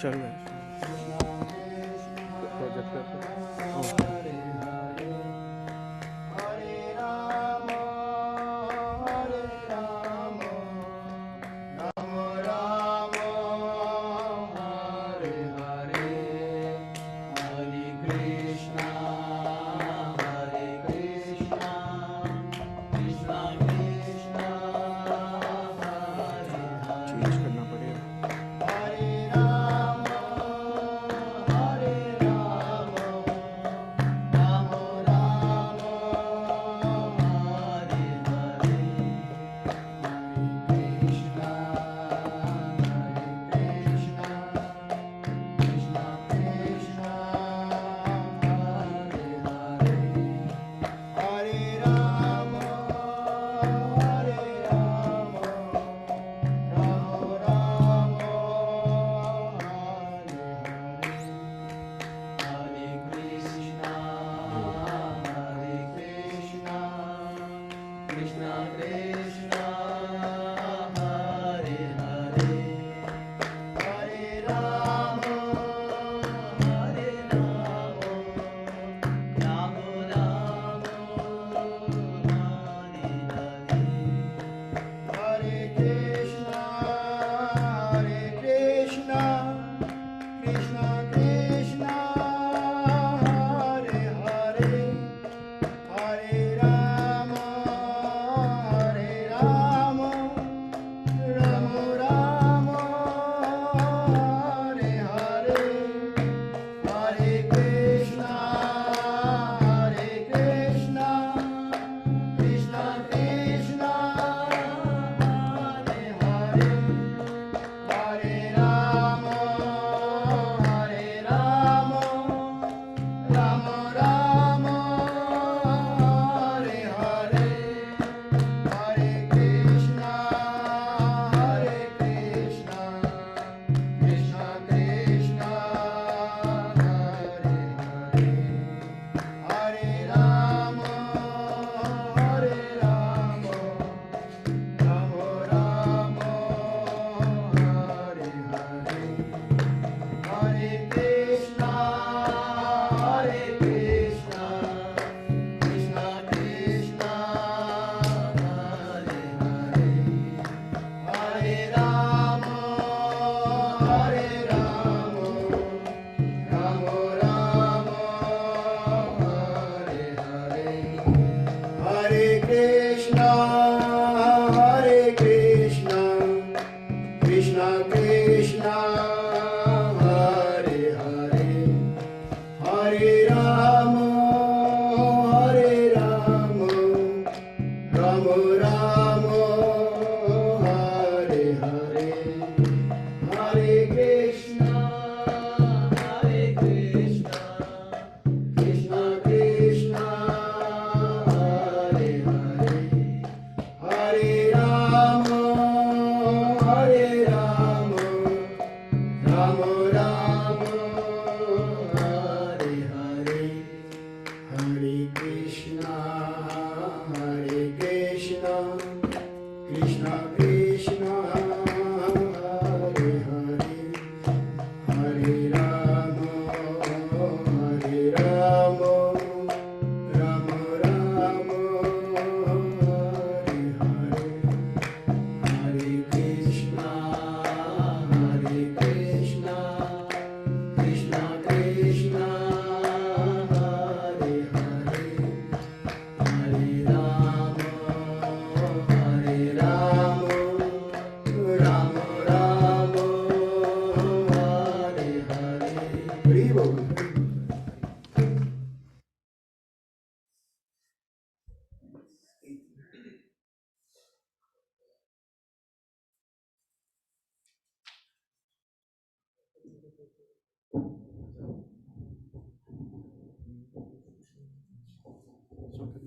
चल रहा है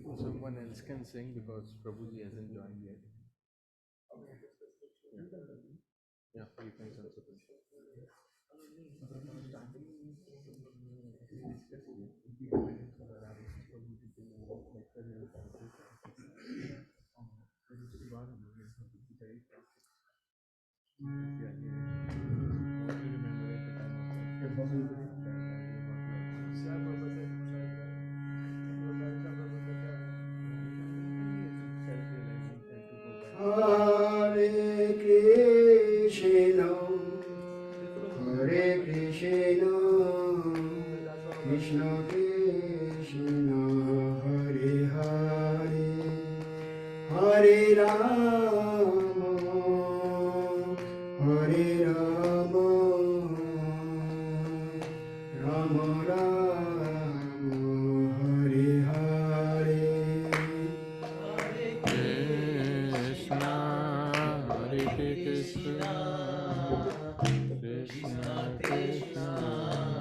So someone else can sing because Prabhuji hasn't joined yet. Yeah, you can sing something. Hare Krishna, Hare Krishna, Krishna Krishna, Hare Hare, Hare Rama, Hare Rama, Rama Rama, Hare Hare. Krishna, Hare Krishna, Krishna Krishna,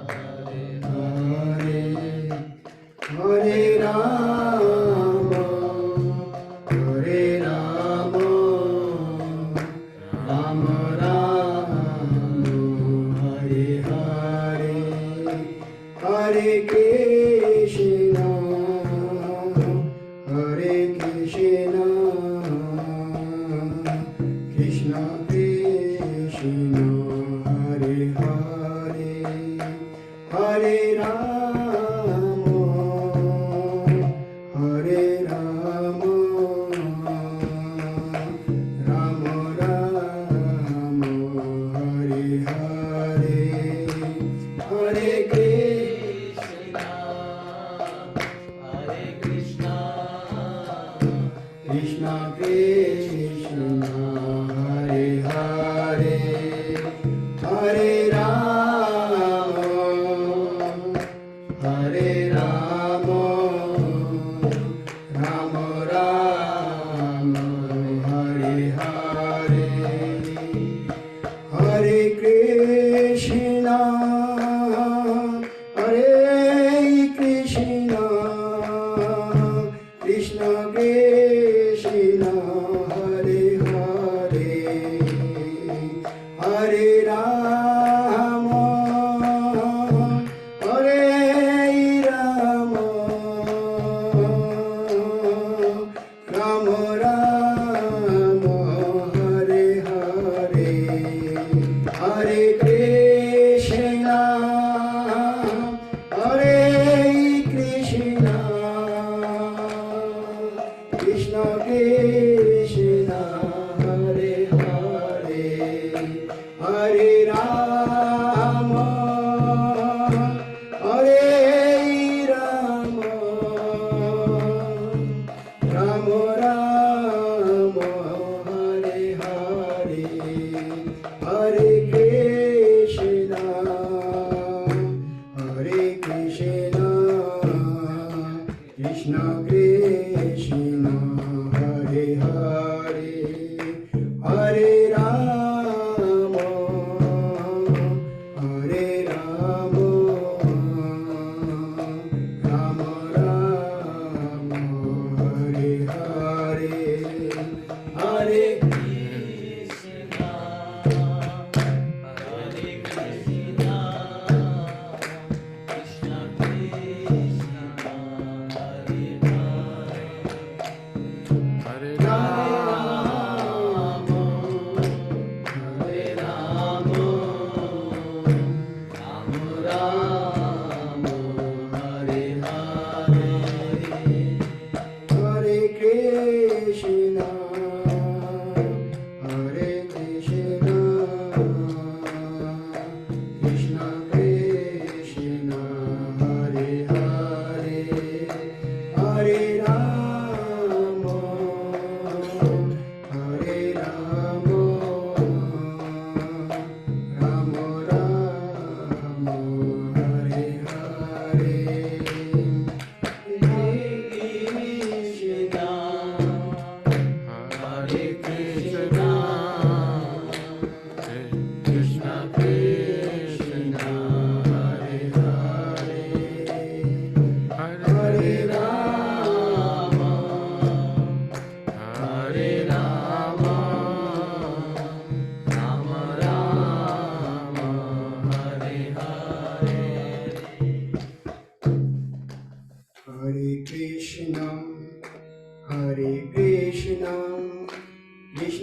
Hare Hare Hare Rama, Hare Rama, Rama Rama, Hare Hare, Hare Krishna, Hare Krishna, Krishna Krishna, Hare Hare, Hare Rama, Hare Rama, Rama Rama, Hare Hare, Hare Krishna, Hare Krishna, Krishna Krishna, Hare Hare, Hare Rama, Hare Rama, Rama Rama, Hare Hare, Hare Krishna, Hare Krishna, Krishna Krishna, Hare Hare, Hare Rama, Hare Rama, Rama Rama, Hare Hare, Hare Krishna, Hare Krishna, Krishna Krishna, Hare Hare, Hare Rama, Hare Rama, Rama Rama, Hare Hare, Hare Krishna, Hare Krishna, Krishna Krishna, Hare Hare, Hare Rama, Hare Rama, Rama Rama, Hare Hare, Hare Krishna, Hare Krishna, Krishna Krishna, Hare Hare,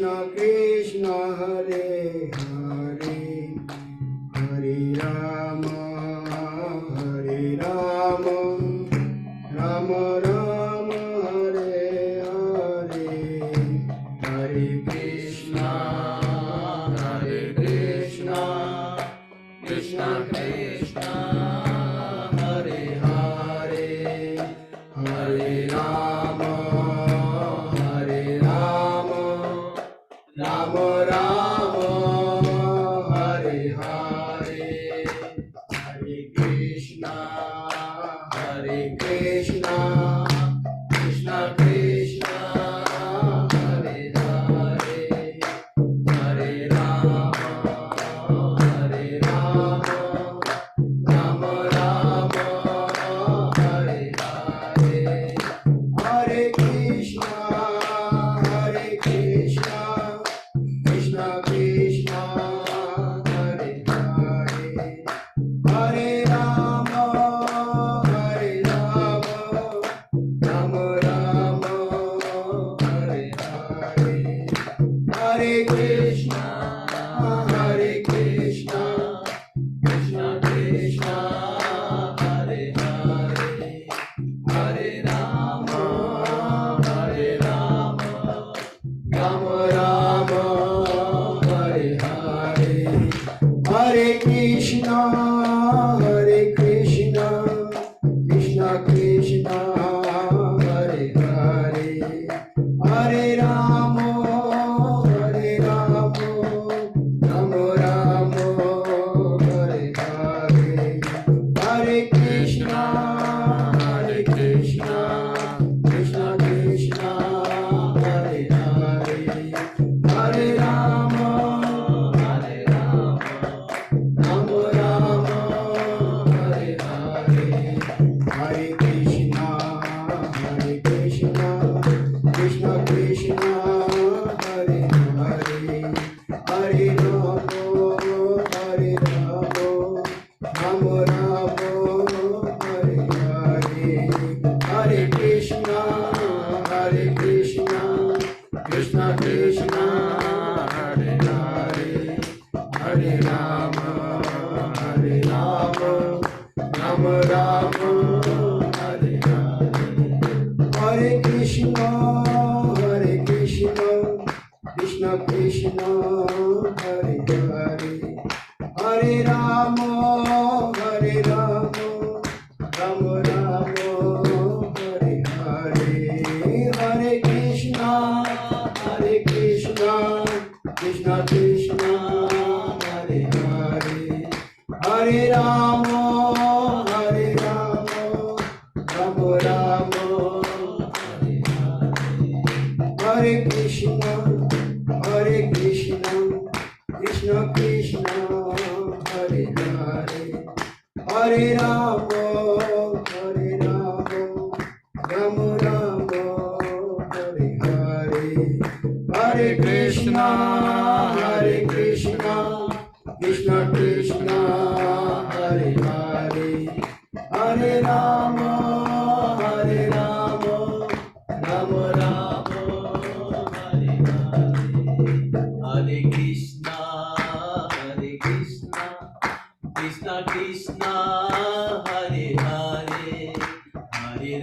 Krishna Krishna Hare Hare Hare Rama Hare Rama Rama Rama Hare Hare Hare Krishna Krishna Krishna Hare Hare Hare Rama Rama Rama Hare Hare Hare Krishna Krishna Krishna Hare Hare Hare Rama Rama Rama Hare Hare Hare Krishna Krishna Krishna Hare Hare Hare Rama Rama Rama Hare Hare Hare Krishna Krishna Krishna Hare Hare Hare Rama Rama Rama Hare Hare Hare Krishna Krishna Krishna Hare Hare Hare Rama Rama Hare Hare Hare Krishna Krishna Krishna Hare Hare Hare Rama Rama Hare Hare Hare Krishna Krishna Krishna Hare Hare Hare Rama Rama Hare Hare Hare Krishna Krishna Krishna Hare Hare Hare Rama Rama Hare Hare Hare Krishna Krishna Krishna Hare Hare Hare Rama Rama Hare Hare Hare Krishna Krishna Krishna Hare Hare Hare Rama Rama Hare Hare Hare Krishna Krishna Krishna Hare Hare Hare Rama Rama Hare Hare Hare Krishna Krishna Krishna Hare Hare Hare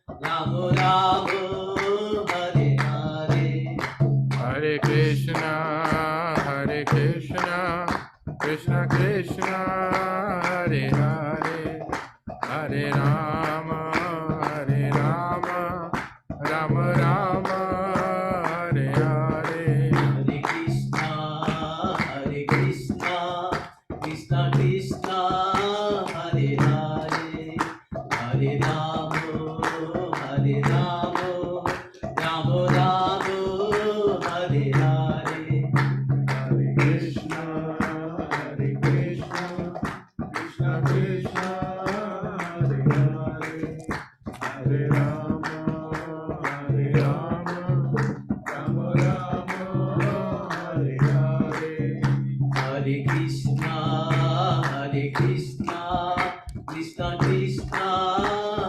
Rama Rama Hare Hare Hare Krishna Krishna Krishna Hare Hare Hare Rama Rama Hare Hare Hare Krishna Krishna Krishna Hare Hare Hare Rama Rama Hare Hare Hare Krishna Krishna Krishna Hare Hare Hare Rama Rama Hare Hare Hare Krishna Krishna Krishna Hare Hare Hare Rama Hare Hare Hare Krishna Krishna Krishna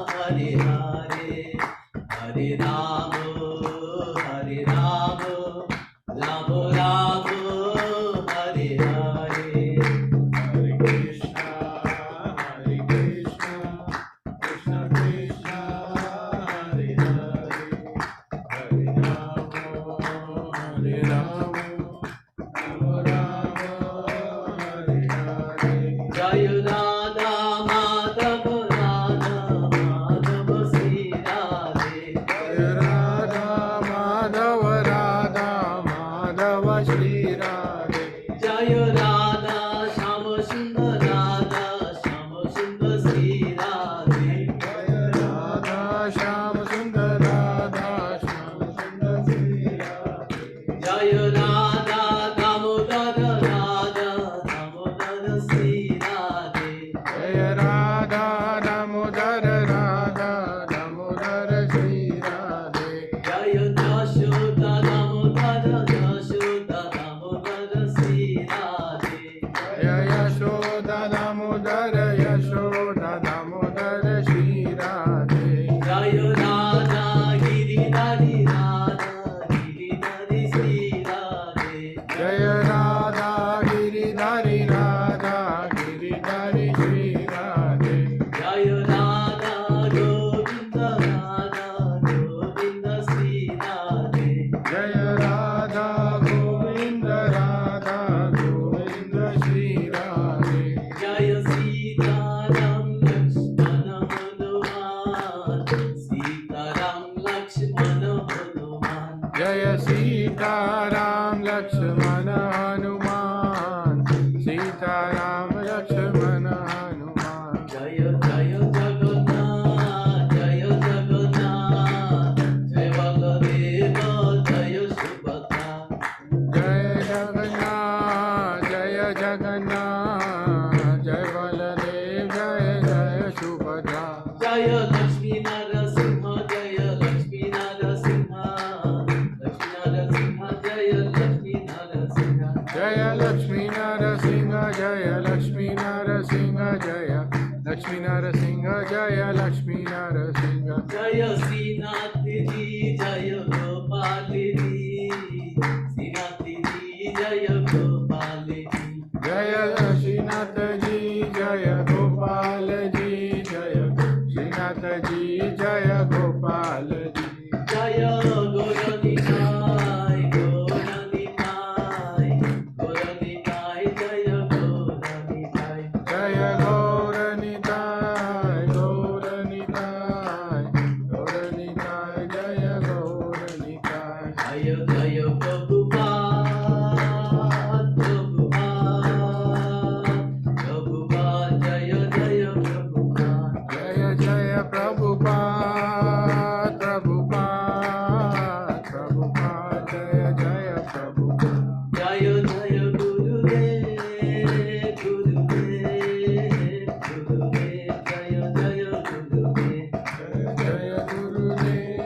Hare Hare Hare Rama Shri Radhe. Jaya Radha Govinda Radha Govinda Shri Radhe. Jaya Radha Govinda Radha Govinda Shri Radhe. Jaya Sita Ram Lakshmana Hanuman. Sita Ram Lakshmana Hanuman. Jaya Sita Ram Lakshmana Hanuman. Sita Ram Lakshmana Hanuman. Jaya Jaya Jagannath, Jaya Jagannath, Jaya Baladeva, Jaya Subhadra. Jaya Jagannath, Jaya Jagannath, Jai Baladev, Jaya Jaya Subhadra. Jaya Lakshmi Narasimha, Jaya Lakshmi Narasimha, Lakshmi Narasimha, Jaya Lakshmi Narasimha. Jaya Lakshmi Narasimha, Jaya Lakshmi Narasimha, Jaya Lakshmi Narasimha, Jaya Lakshmi Narasimha. Jaya Srinath Ji, Jaya Gopal Ji, Srinath Ji, Jaya Gopal Ji. Jaya Srinath Ji, Jaya Gopal Ji, Jaya Srinath Ji, Jaya Gopal Ji. Jaya Gauranitai, Gauranitai, Gauranitai, Jaya Gauranitai. Jaya Gauranitai, Gauranitai, Gauranitai, Jaya Gauranitai. Jaya Jaya Prabhupada, Prabhupada, Prabhupada, Jaya Jaya Prabhupada. Jaya Jaya Prabhupada, Prabhupada, Prabhupada, Jaya Jaya Prabhupada. Jaya Jaya Gurudev, Gurudev, Gurudev, Jaya Jaya Gurudev. Jaya Jaya Gurudev,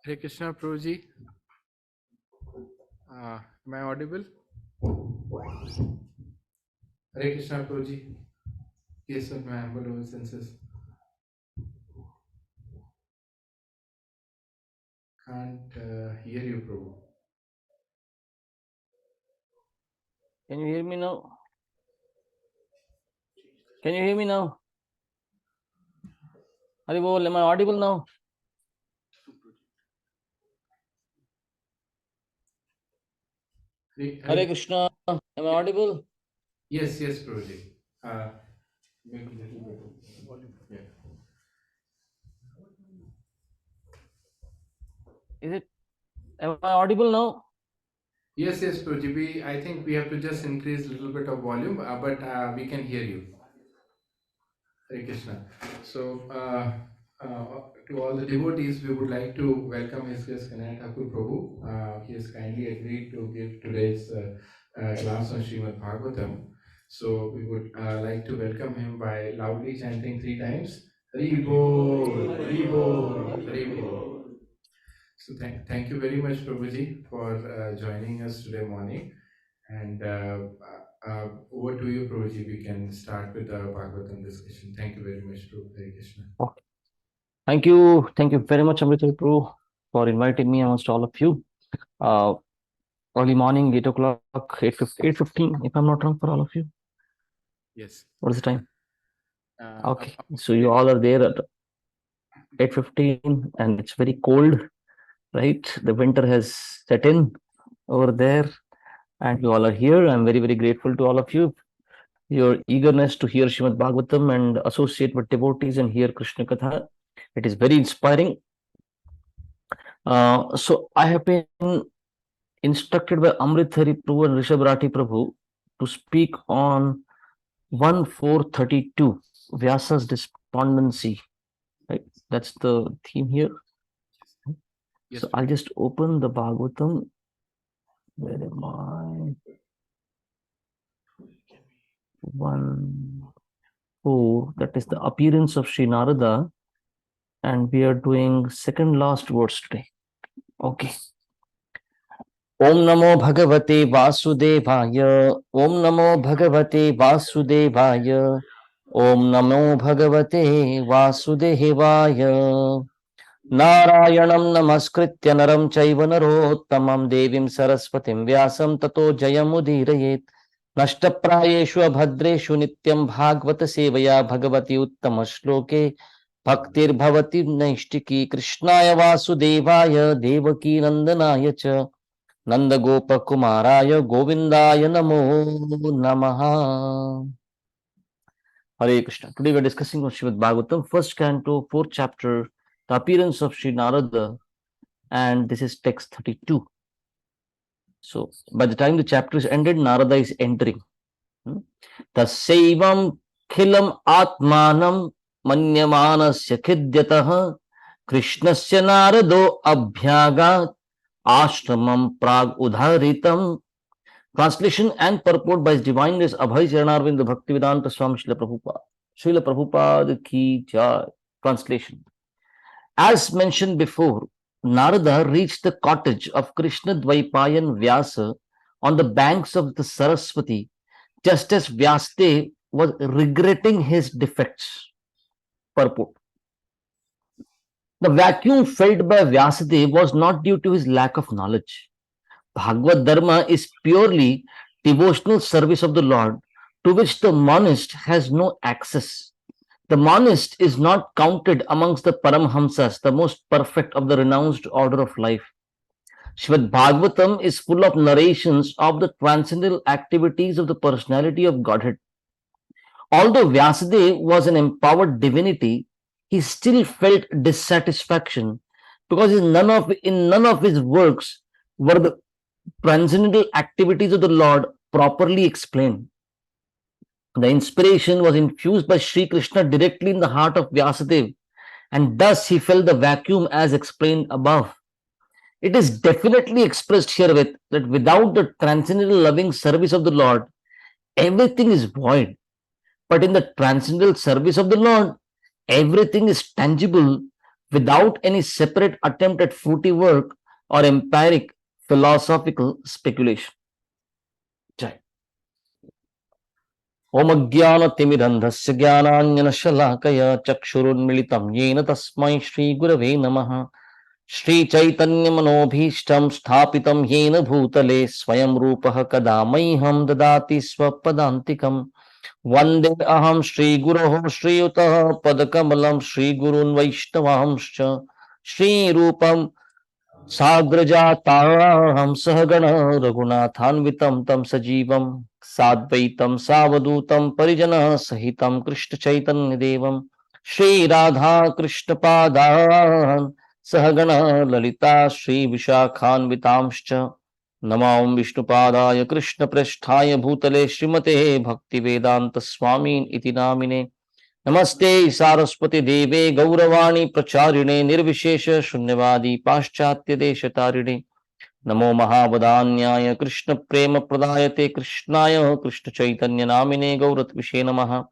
Hare Krishna Prabhuji. Am I audible? Hare Krishna Prabhuji. Yes, sir, my humble obeisances. Can't hear you, Prabhu. Can you hear me now? Can you hear me now? Haribol, am I audible now? Hare Krishna, am I audible? Yes, yes, Prabhuji. Make a little bit of volume. Yeah. Is it? Am I audible now? Yes, yes, Prabhuji. I think we have to just increase a little bit of volume, but we can hear you. Hare Krishna. So, to all the devotees, we would like to welcome His Grace Kanai Thakur Prabhu. He has kindly agreed to give today's class on Srimad Bhagavatam. So, we would like to welcome him by loudly chanting 3 times. Hari Bol, Hari Bol, Hari Bol. So, thank you very much, Prabhuji, for joining us today morning. And over to you, Prabhuji. We can start with the Bhagavatam discussion. Thank you very much, Prabhu. Hare Krishna. Okay. Thank you very much, Amrita Prabhu, for inviting me amongst all of you. Early morning, 8 o'clock, 8:15, if I'm not wrong, for all of you. Yes. What is the time? Okay, up- so you all are there at 8:15, and it's very cold, right? The winter has set in over there, and you all are here. I'm very, very grateful to all of you. Your eagerness to hear Srimad Bhagavatam and associate with devotees and hear Krishna Katha. It is very inspiring. So I have been instructed by Amrit Hari Prabhu and Rishabh Rathi Prabhu to speak on 1.4.32, Vyasa's despondency. Right? That's the theme here. Yes, So I'll just open the Bhagavatam. Where am I? 1.4, that is the appearance of Sri Narada, and we are doing second last verse today. Okay. Om Namo Bhagavate Vasudevaya. Om Namo Bhagavate Vasudevaya. Om Namo Bhagavate Vasudevaya. Narayanam Namaskritya Naram Chaiva Narottamam Devim Saraswatim Vyasam Tato Jayamudirayet. Nashtaprayeshu Abhadreshu Nityam Bhagavata Sevaya Bhagavati Uttama Shloke Bhaktir Bhavati Naishtiki Krishnaya Vasudevaya Devaki Nandanaya Cha Nanda Gopa Kumaraya Govindaya Namo Namaha. Hare Krishna. Today we are discussing on Srimad Bhagavatam, first canto, fourth chapter, the appearance of Sri Narada, and this is text 32. So, by the time the chapter is ended, Narada is entering. Tasaivam khilam atmanam manyamanasya khidyatah Krishnasya Narado abhyagat ashramam prag udharitam. Translation and purport by His Divineness Abhay Charanarvind Bhaktivedanta Swami Srila Prabhupada. Srila Prabhupada ki jai. Translation. As mentioned before, Narada reached the cottage of Krishna Dvaipayan Vyasa on the banks of the Saraswati, just as Vyasadev was regretting his defects. Purport. The vacuum felt by Vyasadev was not due to his lack of knowledge. Bhagavad Dharma is purely devotional service of the Lord, to which the monist has no access. The monist is not counted amongst the Paramhamsas, the most perfect of the renounced order of life. Srimad Bhagavatam is full of narrations of the transcendental activities of the personality of Godhead. Although Vyasadeva was an empowered divinity, he still felt dissatisfaction because in none of his works were the transcendental activities of the Lord properly explained. The inspiration was infused by Sri Krishna directly in the heart of Vyasadeva, and thus he felt the vacuum as explained above. It is definitely expressed herewith that without the transcendental loving service of the Lord, everything is void. But in the transcendental service of the Lord, everything is tangible without any separate attempt at fruity work or empiric philosophical speculation. Jai. Om Ajnana-timirandhasya Jnananjana-shalakaya Chakshurunmilitam Yena Tasmai Shri Gurave Namaha. Shri Chaitanya Manobhishtam Sthapitam Yena Bhutale Swayam Rupaha Kadamaiham Dadati Swapadantikam Vande Aham Shri Guroho Shri Utaha Padakamalam Shri Gurun Vaishnavamscha Shri Rupam Sagrajataham Sahagana Raghunathanvitam Tam Sajivam Sadvaitam Savadutam Parijana Sahitam Krishna Chaitanya Devam Shri Radha Krishna Padan Sahagana Lalita Shri Vishakhanvitamscha Namam Vishnupadaya Krishna Prasthaya Bhutale Srimate Bhaktivedanta Swamin Iti Namine Namaste Saraswati Deve Gauravani Pracharine Nirvishesha Shunyavadi Paschatya Deshatarine Namo Mahabodhanyaya Krishna Prema Pradayate Krishnaya Krishna Chaitanya Namine Gauratvishe Namaha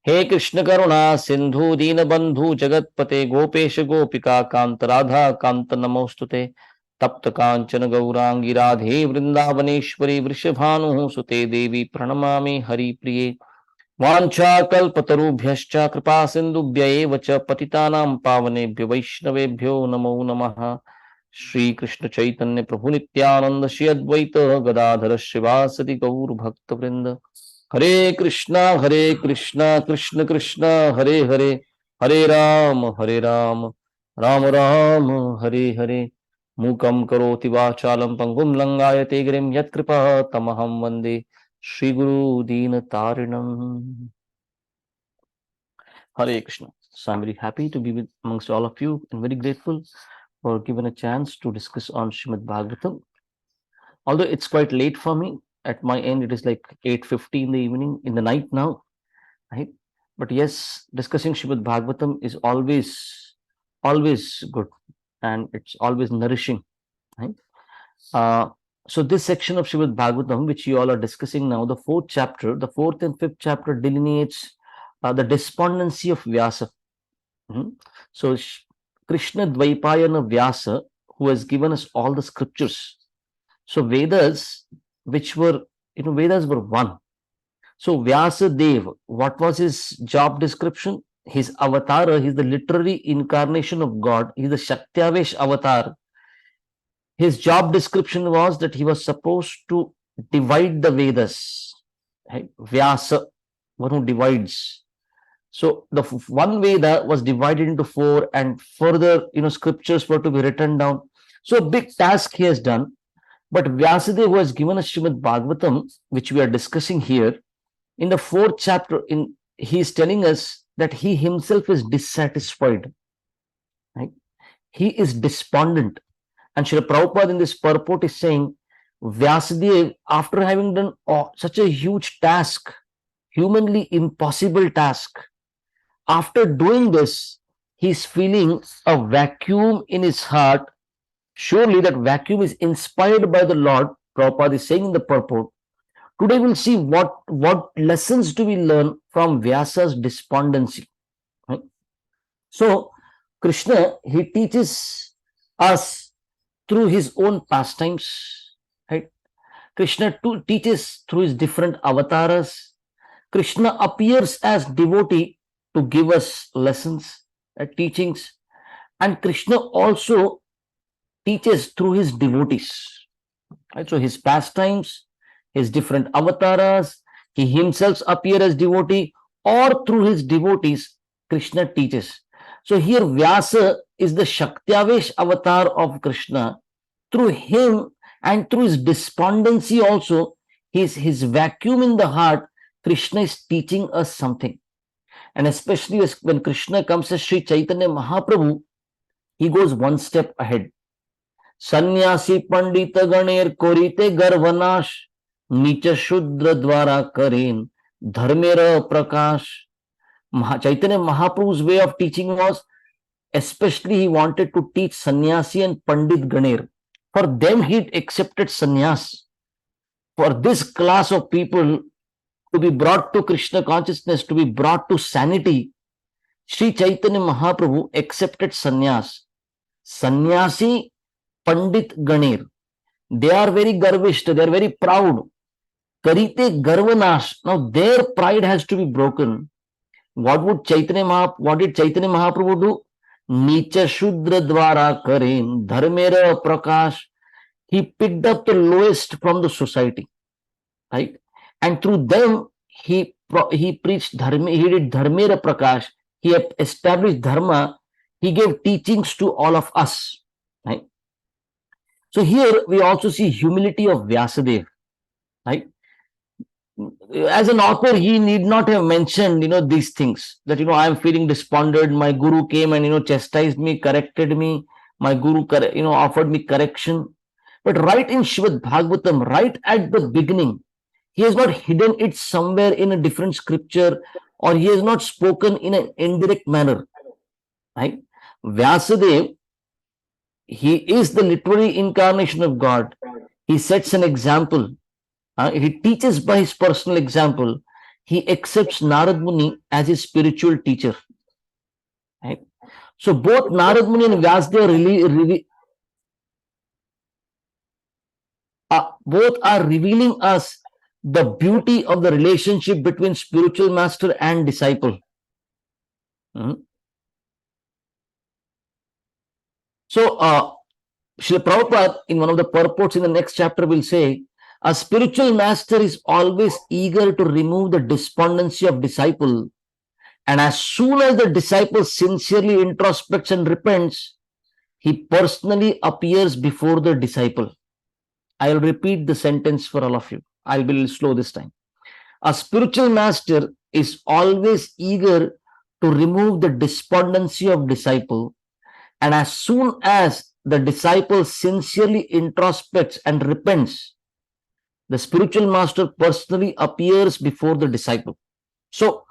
He Krishna Karuna Sindhu Dina Bandhu Jagatpate Gopesha Gopika Kanta Radha Kanta Namostute Tapta Kanchana Gaurangi Radhe Vrindavaneshwari Vrishabhanu Sute Devi Pranamami Hari Priye वाञ्छाकल्पतरुभ्यश्च कृपा सिन्धुभ्य एव च पतितानां पावनेभ्यो वैष्णवेभ्यो नमो नमः श्री कृष्ण चैतन्य प्रभु नित्यानंद श्री अद्वैत गदाधर श्रीवासदि गौर भक्त वृंद हरे कृष्णा कृष्ण कृष्ण हरे हरे हरे राम राम राम हरे हरे मूकं करोति वाचालं पंगुं लंगायते गिरिं यत्कृपा तमहं वन्दे Shri Guru Dina Tarinam. Hare Krishna. So I'm very happy to be with amongst all of you and very grateful for given a chance to discuss on Srimad Bhagavatam. Although it's quite late for me, at my end it is like 8:50 in the evening, in the night now, right? But yes, discussing Srimad Bhagavatam is always good and it's always nourishing, right? So this section of Srimad Bhagavatam, which you all are discussing now, the fourth chapter, the fourth and fifth chapter delineates the despondency of Vyasa. So Krishna Dvaipayana Vyasa, who has given us all the scriptures. So Vedas, which were, Vedas were one. So Vyasadeva, what was his job description? His avatar, he's the literary incarnation of God. He's the Shaktiavesh avatar. His job description was that he was supposed to divide the Vedas. Right? Vyasa, one who divides. So the one Veda was divided into four, and further, scriptures were to be written down. So a big task he has done. But Vyasadeva, who has given us Srimad Bhagavatam, which we are discussing here, in the fourth chapter, he is telling us that he himself is dissatisfied. Right? He is despondent. And Srila Prabhupada in this purport is saying, Vyasadeva, after having done such a huge task, humanly impossible task, after doing this, he is feeling a vacuum in his heart. Surely that vacuum is inspired by the Lord. Prabhupada is saying in the purport. Today we'll see what lessons do we learn from Vyasa's despondency. Right? So Krishna, he teaches us through his own pastimes. Right? Krishna too teaches through his different avatars. Krishna appears as devotee to give us lessons, teachings, and Krishna also teaches through his devotees. Right? So his pastimes, his different avatars, he himself appears as devotee, or through his devotees, Krishna teaches. So here Vyasa is the Shaktiavesh avatar of Krishna. Through him and through his despondency also, his vacuum in the heart, Krishna is teaching us something. And especially when Krishna comes as Sri Chaitanya Mahaprabhu, he goes one step ahead. Sannyasi Pandita Ganer Korite Garvanash Nicha Shudra Dwara Karen Dharmera Prakash. Chaitanya Mahaprabhu's way of teaching was, especially he wanted to teach Sannyasi and Pandit Ganer. For them, he accepted sannyas. For this class of people to be brought to Krishna consciousness, to be brought to sanity, Sri Chaitanya Mahaprabhu accepted sannyas. Sannyasi, Pandit, Ganer. They are very garvished, they are very proud. Karite Garvanash. Now their pride has to be broken. What did Chaitanya Mahaprabhu do? Nicha Shudra Dwara Karen Dharmera Prakash. He picked up the lowest from the society, right? And through them, he preached dharma, he did Dharmera Prakash, he established Dharma, he gave teachings to all of us, right? So here we also see humility of Vyasadeva, right? As an author, he need not have mentioned, these things that, I am feeling despondent. My guru came and, chastised me, corrected me. My guru, offered me correction. But right in Srimad Bhagavatam, right at the beginning, he has not hidden it somewhere in a different scripture, or he has not spoken in an indirect manner, right? Vyasadeva, he is the literary incarnation of God. He sets an example. He teaches by his personal example. He accepts Narad Muni as his spiritual teacher. Right? So both Narad Muni and Vyasadeva both are revealing us the beauty of the relationship between spiritual master and disciple. So Srila Prabhupada in one of the purports in the next chapter will say, a spiritual master is always eager to remove the despondency of disciple, and as soon as the disciple sincerely introspects and repents, he personally appears before the disciple. I will repeat the sentence for all of you. I'll be a little slow this time. A spiritual master is always eager to remove the despondency of disciple, and as soon as the disciple sincerely introspects and repents, the spiritual master personally appears before the disciple. So,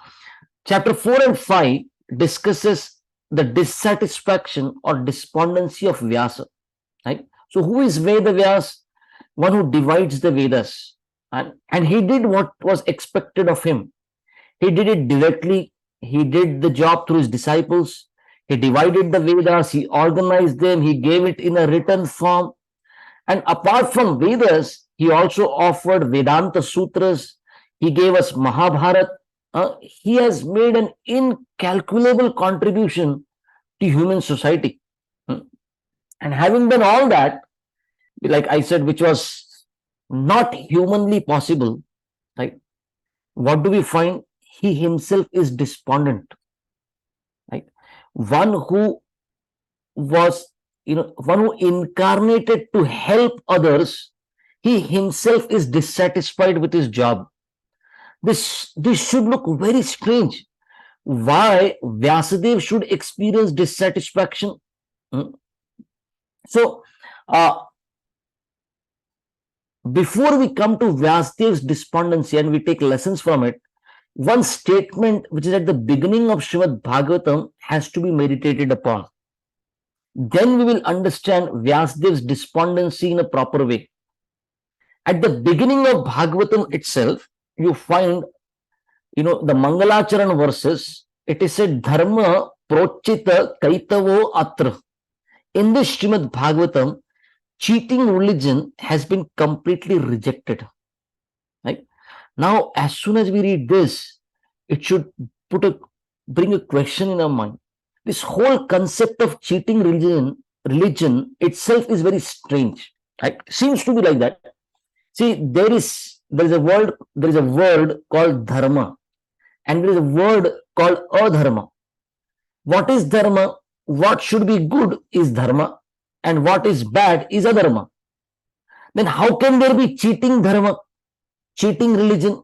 chapter 4 and 5 discusses the dissatisfaction or despondency of Vyasa. Right? So, who is Veda Vyas? One who divides the Vedas. And he did what was expected of him. He did it directly. He did the job through his disciples. He divided the Vedas. He organized them. He gave it in a written form. And apart from Vedas, he also offered Vedanta Sutras. He gave us Mahabharat. He has made an incalculable contribution to human society. And having done all that, like I said, which was not humanly possible, right? What do we find? He himself is despondent, right? One who was, one who incarnated to help others, he himself is dissatisfied with his job. This should look very strange. Why Vyasadeva should experience dissatisfaction? So, before we come to Vyasadeva's despondency and we take lessons from it, one statement which is at the beginning of Srimad Bhagavatam has to be meditated upon. Then we will understand Vyasadeva's despondency in a proper way. At the beginning of Bhagavatam itself, you find, the Mangalacharan verses. It is said, Dharma prochita kaitavo atra. In this Srimad Bhagavatam, cheating religion has been completely rejected. Right? Now, as soon as we read this, it should bring a question in our mind. This whole concept of cheating religion itself is very strange. Right? Seems to be like that. See, there is a word called dharma, and there is a word called adharma. What is dharma? What should be good is dharma, and what is bad is adharma. Then how can there be cheating dharma, cheating religion?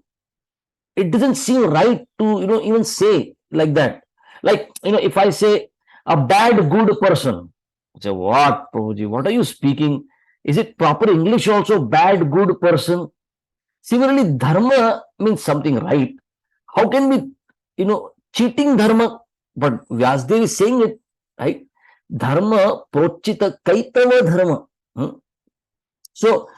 It doesn't seem right to even say like that. Like, if I say a bad good person, I say, what, Prabhuji, what are you speaking? Is it proper English also, bad good person? Similarly, dharma means something right. How can we, cheating dharma? But Vyasadeva is saying it, right? Dharma prochita kaitava dharma. So,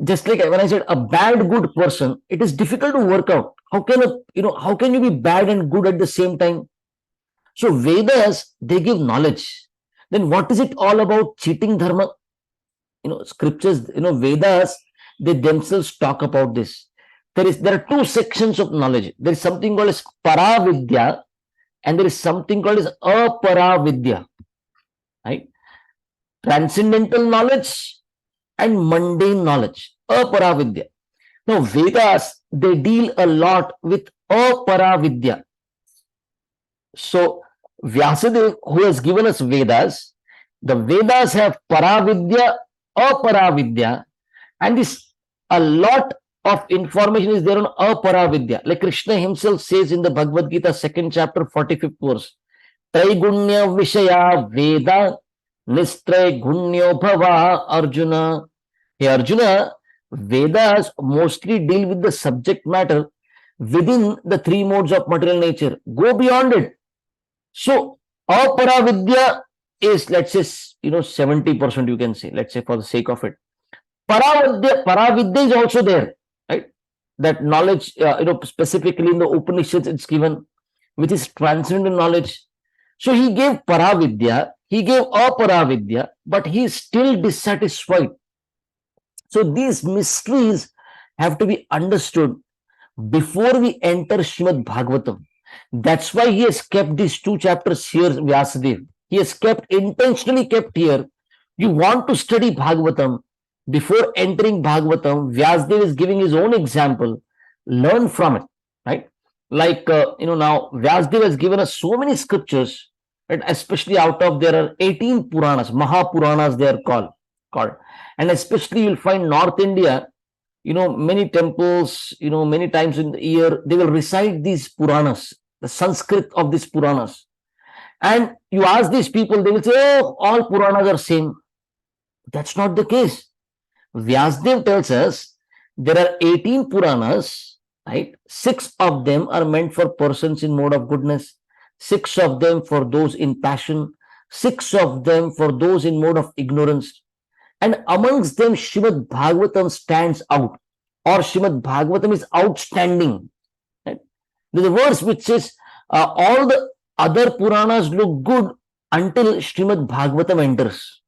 just like when I said a bad good person, it is difficult to work out. How can you be bad and good at the same time? So Vedas, they give knowledge. Then what is it all about cheating dharma? Scriptures, Vedas, they themselves talk about this. There are two sections of knowledge. There is something called as Paravidya, and there is something called as Aparavidya. Right? Transcendental knowledge and mundane knowledge. Aparavidya. Now, Vedas, they deal a lot with Aparavidya. So, Vyasadeva, who has given us Vedas, the Vedas have Paravidya, Aparavidya, and this a lot of information is there on Aparavidya. Like Krishna himself says in the Bhagavad Gita, 2nd chapter, 45th verse, Traigunya Vishaya Veda Nistraigunya Bhava Arjuna. Hey Arjuna, Vedas mostly deal with the subject matter within the three modes of material nature. Go beyond it. So, Aparavidya is, let's say, 70%, you can say, let's say, for the sake of it. Paravidya is also there, right? That knowledge, specifically in the Upanishads, it's given, which is transcendental knowledge. So he gave Paravidya, he gave Aparavidya, but he is still dissatisfied. So these mysteries have to be understood before we enter Srimad Bhagavatam. That's why he has kept these two chapters here, Vyasadeva. He has intentionally kept here. You want to study Bhagavatam, before entering Bhagavatam, Vyasadeva is giving his own example. Learn from it, right? Like, now Vyasadeva has given us so many scriptures, right? Especially out of, there are 18 Puranas, Mahapuranas they are called. And especially you'll find North India, many temples, many times in the year, they will recite these Puranas, the Sanskrit of these Puranas. And you ask these people, they will say, oh, all Puranas are same. That's not the case. Vyasadeva tells us there are 18 Puranas, right? 6 of them are meant for persons in mode of goodness, 6 of them for those in passion, 6 of them for those in mode of ignorance. And amongst them, Srimad Bhagavatam stands out, or Srimad Bhagavatam is outstanding. Right? There's a verse which says, all the other Puranas look good until Srimad Bhagavatam enters.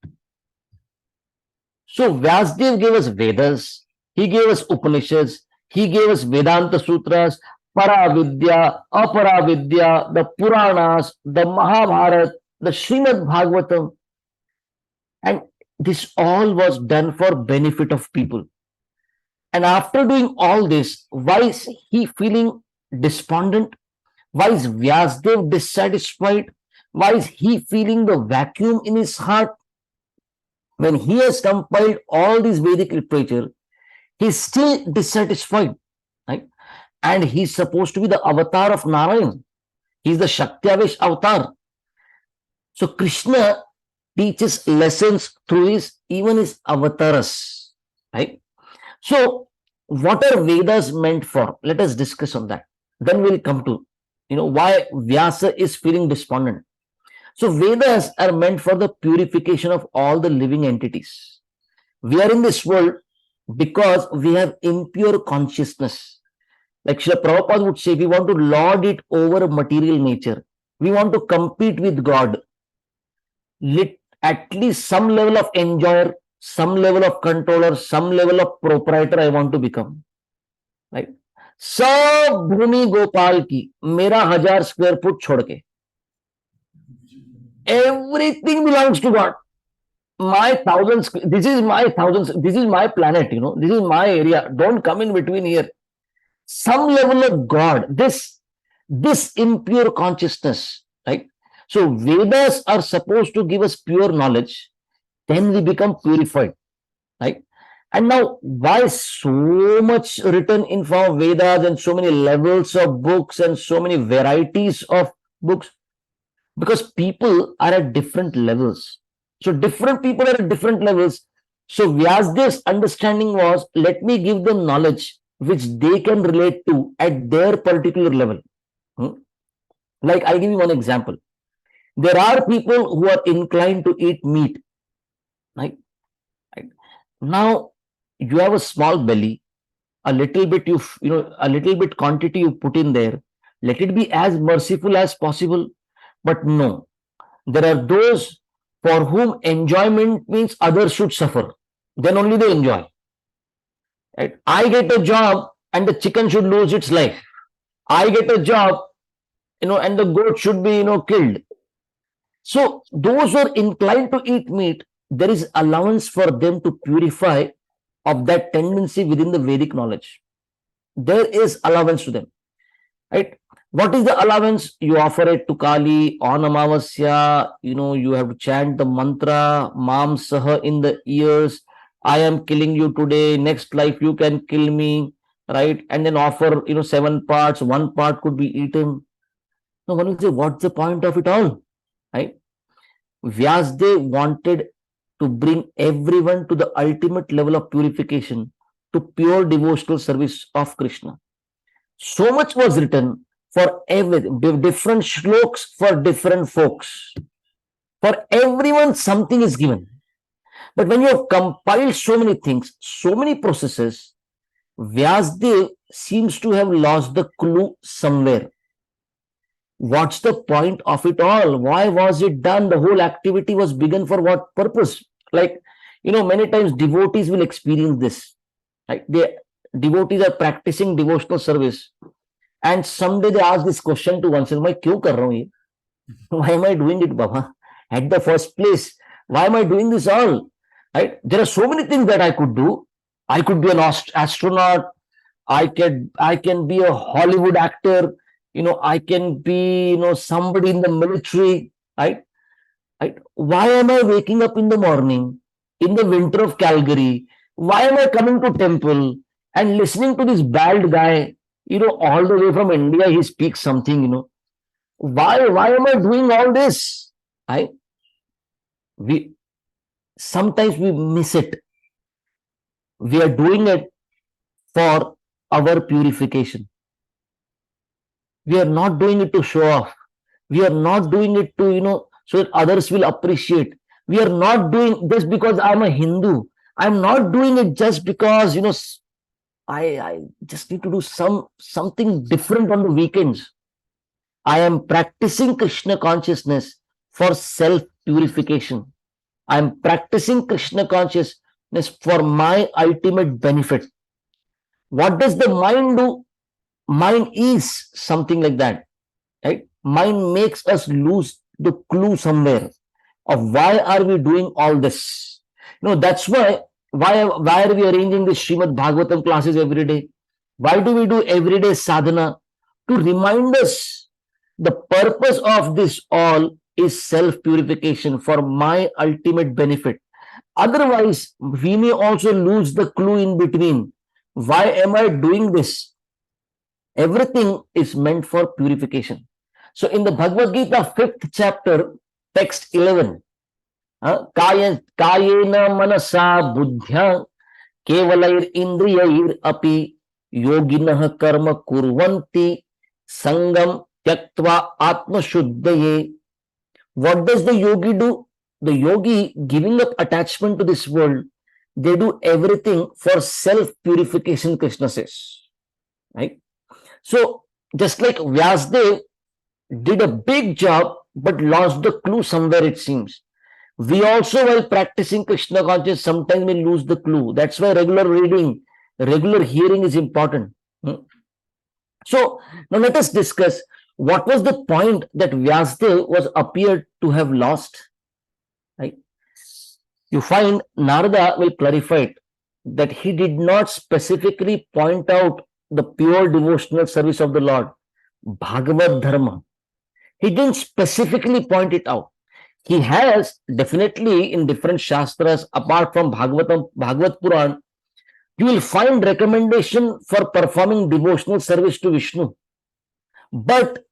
So Vyasadeva gave us Vedas, he gave us Upanishads, He gave us Vedanta Sutras, Paravidya, Aparavidya, the Puranas, the Mahabharata, the Srimad Bhagavatam. And this all was done for benefit of people. And after doing all this, why is he feeling despondent? Why is Vyasdev dissatisfied? Why is he feeling the vacuum in his heart? When he has compiled all this Vedic literature, he's still dissatisfied, right? And he's supposed to be the avatar of Narayan. He's the Shaktiavesh avatar. So Krishna teaches lessons through even his avatars, right? So what are Vedas meant for? Let us discuss on that. Then we'll come to, why Vyasa is feeling despondent. So Vedas are meant for the purification of all the living entities. We are in this world because we have impure consciousness. Like Srila Prabhupada would say, we want to lord it over material nature. We want to compete with God. At least some level of enjoyer, some level of controller, some level of proprietor I want to become. Right? सब भूमि गोपाल की, मेरा 1000 square foot छोड़ के. Everything belongs to God. My thousands, this is my thousands, this is my planet, this is my area. Don't come in between here. Some level of God, this impure consciousness, right? So Vedas are supposed to give us pure knowledge, then we become purified, right? And now, why so much written in form of Vedas and so many levels of books and so many varieties of books? Because people are at different levels. So different people are at different levels. So Vyasdev's understanding was, let me give them knowledge which they can relate to at their particular level. Like I'll give you one example. There are people who are inclined to eat meat. Right? Now you have a small belly, a little bit a little bit quantity you put in there. Let it be as merciful as possible. But no, there are those for whom enjoyment means others should suffer. Then only they enjoy. Right? I get a job and the chicken should lose its life. I get a job, and the goat should be, killed. So those who are inclined to eat meat, there is allowance for them to purify of that tendency within the Vedic knowledge. There is allowance to them. Right? What is the allowance? You offer it to Kali on Amavasya, you have to chant the mantra, Mam Saha in the ears, I am killing you today, next life you can kill me, right? And then offer, 7 parts, 1 part could be eaten. Now one will say, what's the point of it all? Right? Vyasdev wanted to bring everyone to the ultimate level of purification, to pure devotional service of Krishna. So much was written for everything, different shloks for different folks. For everyone, something is given. But when you have compiled so many things, so many processes, Vyasdev seems to have lost the clue somewhere. What's the point of it all? Why was it done? The whole activity was begun for what purpose? Like, many times devotees will experience this. Right? Devotees are practicing devotional service. And someday they ask this question to oneself, why am I doing it, Baba? At the first place, why am I doing this all? Right? There are so many things that I could do. I could be an astronaut. I can be a Hollywood actor. I can be, somebody in the military. Right? Why am I waking up in the morning in the winter of Calgary? Why am I coming to temple and listening to this bald guy? All the way from India, he speaks something, Why am I doing all this? Sometimes we miss it. We are doing it for our purification. We are not doing it to show off. We are not doing it to, so that others will appreciate. We are not doing this because I'm a Hindu. I'm not doing it just because, I just need to do something different on the weekends. I am practicing Krishna consciousness for self-purification. I am practicing Krishna consciousness for my ultimate benefit. What does the mind do? Mind is something like that, right? Mind makes us lose the clue somewhere of why are we doing all this. That's why are we arranging the Srimad Bhagavatam classes every day? Why do we do everyday sadhana? To remind us the purpose of this all is self purification for my ultimate benefit. Otherwise, we may also lose the clue in between. Why am I doing this? Everything is meant for purification. So in the Bhagavad Gita, 5th chapter, text 11, kayena manasa buddhya kevalair indriyair api yoginah karma kurvanti sangam tyaktva atma shuddhaye. What does the yogi do? The yogi, giving up attachment to this world, they do everything for self purification, Krishna says, right? So just like Vyasdev did a big job but lost the clue somewhere, it seems. We also, while practicing Krishna consciousness, sometimes we lose the clue. That's why regular reading, regular hearing is important. So now let us discuss what was the point that Vyasdev was appeared to have lost. Right? You find Narada will clarify it, that he did not specifically point out the pure devotional service of the Lord, Bhagavad Dharma. He didn't specifically point it out. He has definitely in different shastras, apart from Bhagavatam, Bhagavad Puran, you will find recommendation for performing devotional service to Vishnu. But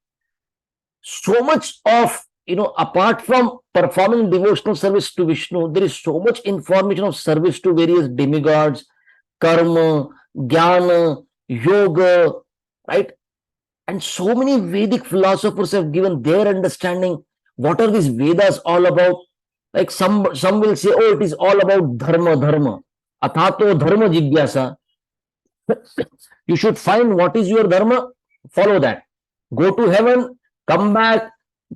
so much of, apart from performing devotional service to Vishnu, there is so much information of service to various demigods, karma, jnana, yoga, right? And so many Vedic philosophers have given their understanding. What are these Vedas all about? Like some will say, oh, it is all about dharma. Athato dharma jigyasa. You should find what is your dharma, follow that. Go to heaven, come back,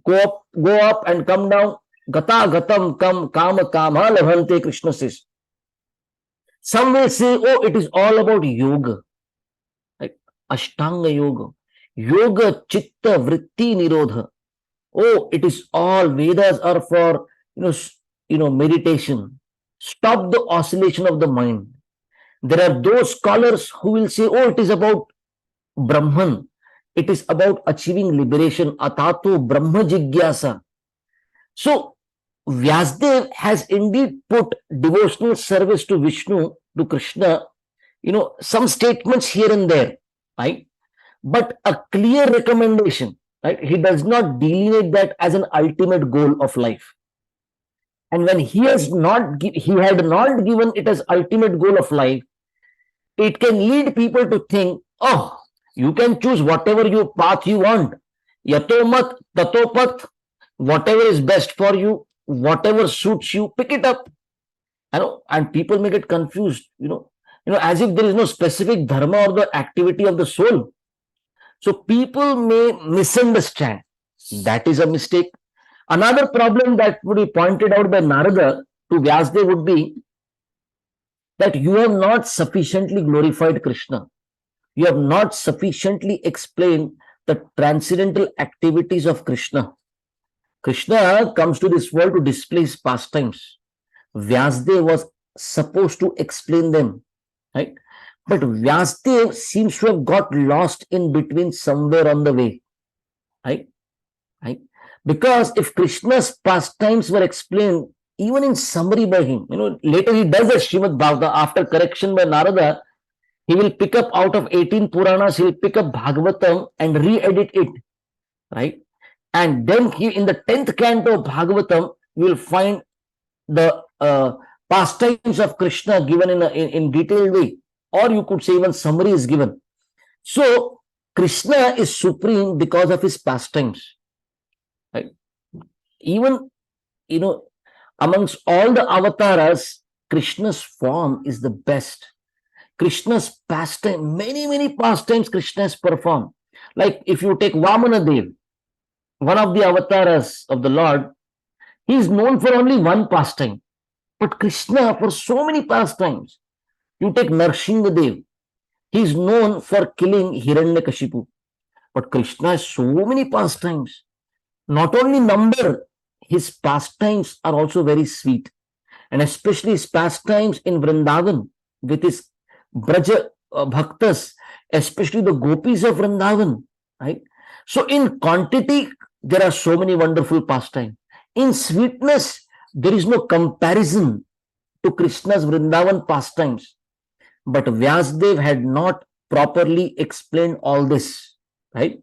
go up and come down. Gata gatam kam kama kama labhante, Krishna says. Some will say, oh, it is all about yoga, like Ashtanga yoga. Yoga chitta vritti nirodha. Oh, it is all Vedas are for meditation. Stop the oscillation of the mind. There are those scholars who will say, oh, it is about Brahman. It is about achieving liberation. Atato Brahma Jigyasa. So Vyasdev has indeed put devotional service to Vishnu, to Krishna, some statements here and there, right? But a clear recommendation, right? He does not delineate that as an ultimate goal of life. And when he had not given it as ultimate goal of life, it can lead people to think, oh, you can choose whatever path you want. Yatomat, tatopat, whatever is best for you, whatever suits you, pick it up. And people may get confused, as if there is no specific dharma or the activity of the soul. So people may misunderstand. That is a mistake. Another problem that would be pointed out by Narada to Vyasdev would be that you have not sufficiently glorified Krishna. You have not sufficiently explained the transcendental activities of Krishna. Krishna comes to this world to display his pastimes. Vyasdev was supposed to explain them, right? But Vyasdev seems to have got lost in between somewhere on the way, right? Because if Krishna's pastimes were explained even in summary by him, later he does a Srimad Bhagavatam after correction by Narada, he will pick up out of 18 Puranas, he will pick up Bhagavatam and re-edit it, right? And then in the 10th canto of Bhagavatam, you will find the pastimes of Krishna given in detailed way, or you could say even summary is given. So Krishna is supreme because of his pastimes, right? Even amongst all the avatars, Krishna's form is the best. Krishna's pastime, many pastimes Krishna has performed. Like if you take Vamana Dev, one of the avatars of the Lord, he is known for only one pastime, but Krishna for so many pastimes. You take Narsinga Dev, He is known for killing Hiranyakashipu. But Krishna has so many pastimes. Not only number, his pastimes are also very sweet. And especially his pastimes in Vrindavan with his Braja Bhaktas, especially the gopis of Vrindavan, right? So in quantity, there are so many wonderful pastimes. In sweetness, there is no comparison to Krishna's Vrindavan pastimes. But Vyasdev had not properly explained all this, right?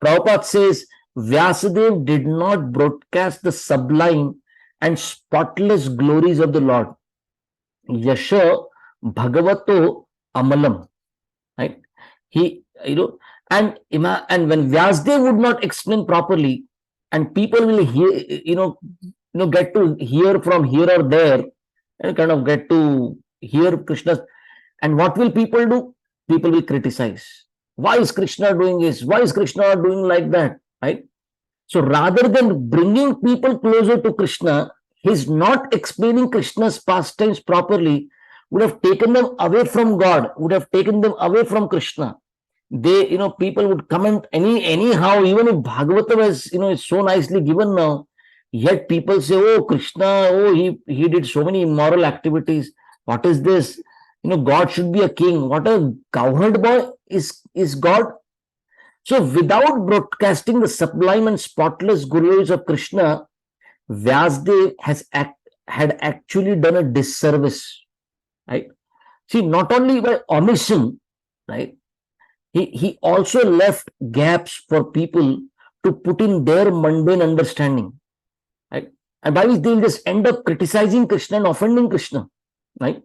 Prabhupada says Vyasadev did not broadcast the sublime and spotless glories of the Lord. Yasha Bhagavato Amalam, right? And when Vyasdev would not explain properly, and people will get to hear from here or there, and kind of get to hear Krishna's. And what will people do? People will criticize. Why is Krishna doing this? Why is Krishna doing like that? Right? So rather than bringing people closer to Krishna, his not explaining Krishna's pastimes properly would have taken them away from God, would have taken them away from Krishna. People would comment anyhow, even if Bhagavatam is so nicely given now, yet people say, oh, Krishna, oh, he did so many immoral activities. What is this? God should be a king. What a cowherd boy is God. So without broadcasting the sublime and spotless glories of Krishna, Vyasdev had actually done a disservice, right? See, not only by omission, right? He also left gaps for people to put in their mundane understanding, right? And by which they will just end up criticizing Krishna and offending Krishna, right?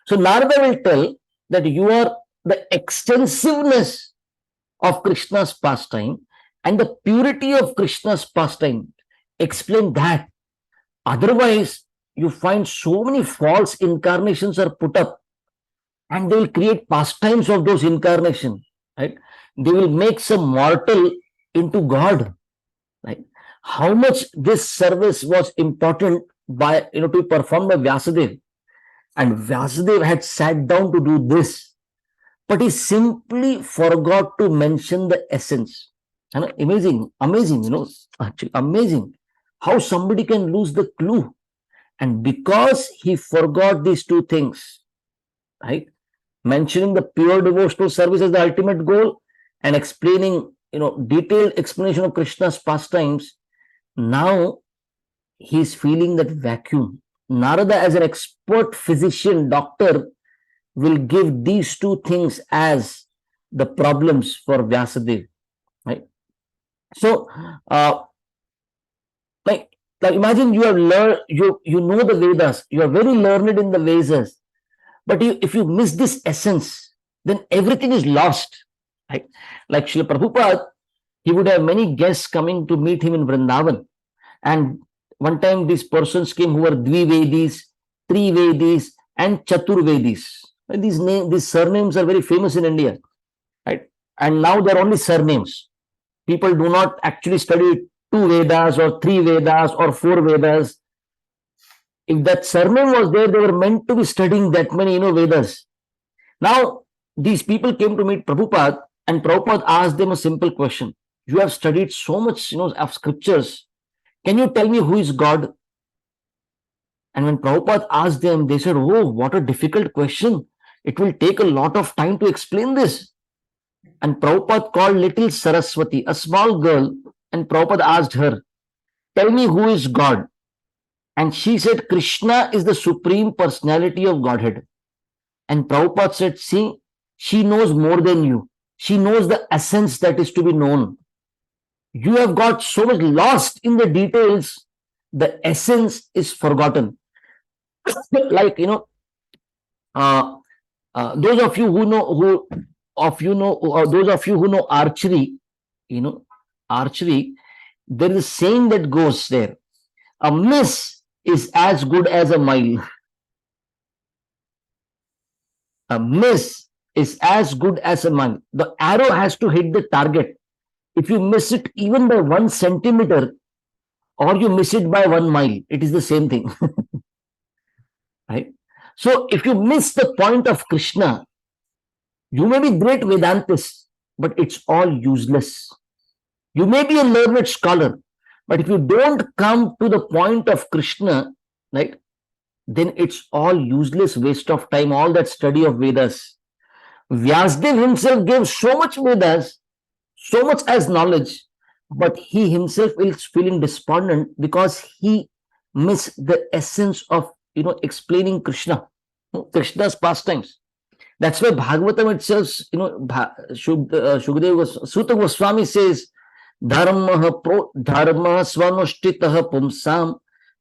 So Narada will tell that you are the extensiveness of Krishna's pastime and the purity of Krishna's pastime. Explain that. Otherwise, you find so many false incarnations are put up, and they will create pastimes of those incarnations, right? They will make some mortal into God, right? How much this service was important to perform by Vyasadeva. And Vyasadeva had sat down to do this, but he simply forgot to mention the essence. Amazing, actually amazing how somebody can lose the clue. And because he forgot these two things, right? Mentioning the pure devotional service as the ultimate goal and explaining, detailed explanation of Krishna's pastimes, now he's feeling that vacuum. Narada, as an expert physician, doctor, will give these two things as the problems for Vyasadeva, right? So, like imagine you have learned, you know the Vedas, you are very learned in the Vedas, but if you miss this essence, then everything is lost, right? Like Srila Prabhupada, he would have many guests coming to meet him in Vrindavan, and one time these persons came who were Dvivedis, Trivedis, and Chaturvedis. These surnames are very famous in India, right? And now they're only surnames. People do not actually study 2 Vedas or 3 Vedas or 4 Vedas. If that surname was there, they were meant to be studying that many, Vedas. Now, these people came to meet Prabhupada, and Prabhupada asked them a simple question. You have studied so much, of scriptures. Can you tell me who is God? And when Prabhupada asked them, they said, oh, what a difficult question. It will take a lot of time to explain this. And Prabhupada called little Saraswati, a small girl, and Prabhupada asked her, tell me who is God? And she said, Krishna is the supreme personality of Godhead. And Prabhupada said, see, she knows more than you. She knows the essence that is to be known. You have got so much lost in the details, the essence is forgotten. Like, those of you who know, those of you who know archery, archery, there is a saying that goes there. A miss is as good as a mile. A miss is as good as a mile. The arrow has to hit the target. If you miss it even by 1 centimeter, or you miss it by 1 mile, it is the same thing. Right? So if you miss the point of Krishna, You may be great Vedantist, but it's all useless. You may be a learned scholar, but if you don't come to the point of Krishna, right, then it's all useless waste of time, all that study of Vedas. Vyasdev himself gave so much Vedas, so much as knowledge, but he himself is feeling despondent because he missed the essence of explaining Krishna, Krishna's pastimes. That's why Bhagavatam itself, Shukadeva Sutta Goswami says, Dharma svanushtitah pumsam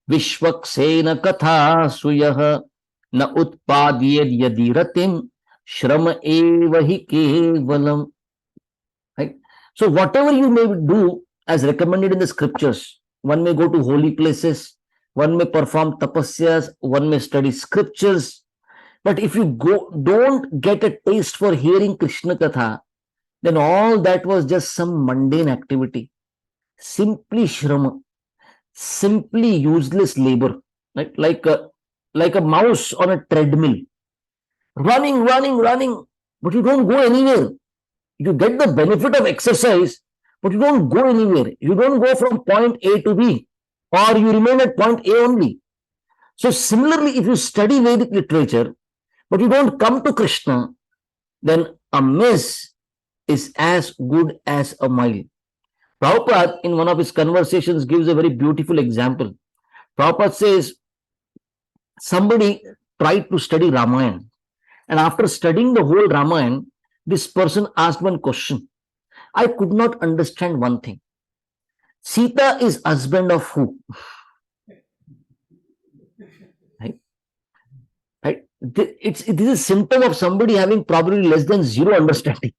vishwaksena katha suyah na utpadyed yadiratim shrama evahi kevalam. Right? So whatever you may do as recommended in the scriptures, one may go to holy places, one may perform tapasyas, one may study scriptures, but if you don't get a taste for hearing Krishna Katha, then all that was just some mundane activity, simply shrama, simply useless labor, right? Like a mouse on a treadmill, running, but you don't go anywhere. You get the benefit of exercise, but you don't go anywhere. You don't go from point A to B, or you remain at point A only. So similarly, if you study Vedic literature, but you don't come to Krishna, then a miss is as good as a mile. Prabhupada, in one of his conversations, gives a very beautiful example. Prabhupada says, somebody tried to study Ramayana, and after studying the whole Ramayana, this person asked one question. I could not understand one thing. Sita is husband of who? Right? This is a symptom of somebody having probably less than zero understanding.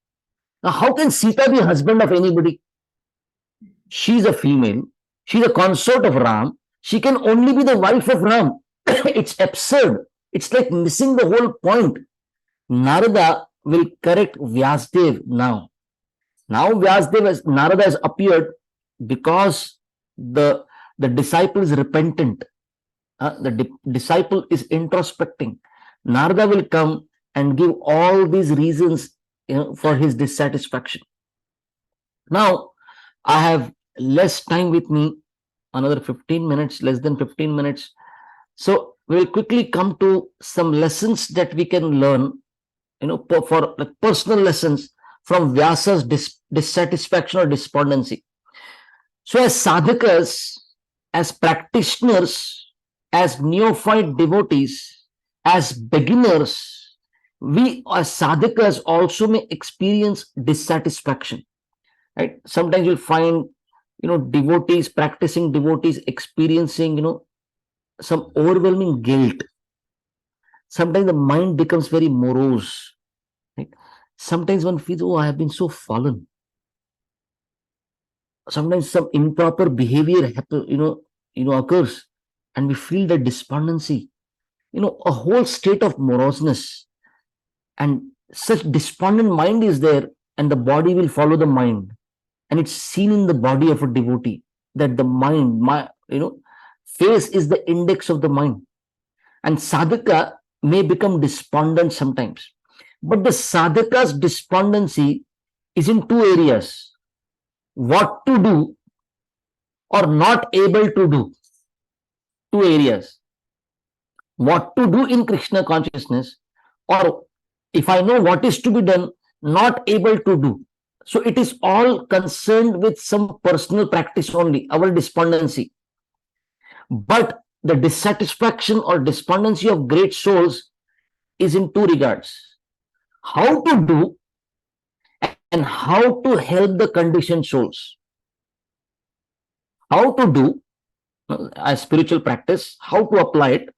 Now, how can Sita be husband of anybody? She's a female. She's a consort of Ram. She can only be the wife of Ram. It's absurd. It's like missing the whole point. Narada will correct Vyasdev now. Now Narada has appeared because the disciple is repentant. The disciple is introspecting. Narada will come and give all these reasons for his dissatisfaction. Now, I have less time with me, another 15 minutes, less than 15 minutes. So we'll quickly come to some lessons that we can learn, for like personal lessons from Vyasa's dissatisfaction or despondency. So as sadhakas, as practitioners, as neophyte devotees, as beginners, we as sadhakas also may experience dissatisfaction. Right? Sometimes you'll find, devotees, practicing devotees experiencing, some overwhelming guilt. Sometimes the mind becomes very morose. Right? Sometimes one feels, oh, I have been so fallen. Sometimes some improper behavior occurs, and we feel that despondency, a whole state of moroseness. And such despondent mind is there, and the body will follow the mind. And it's seen in the body of a devotee that the mind, face is the index of the mind. And sadhaka may become despondent sometimes. But the sadhaka's despondency is in two areas: what to do or not able to do. Two areas: what to do in Krishna consciousness, or if I know what is to be done, not able to do. So it is all concerned with some personal practice only, our despondency. But the dissatisfaction or despondency of great souls is in two regards: how to do and how to help the conditioned souls. How to do as spiritual practice, how to apply it,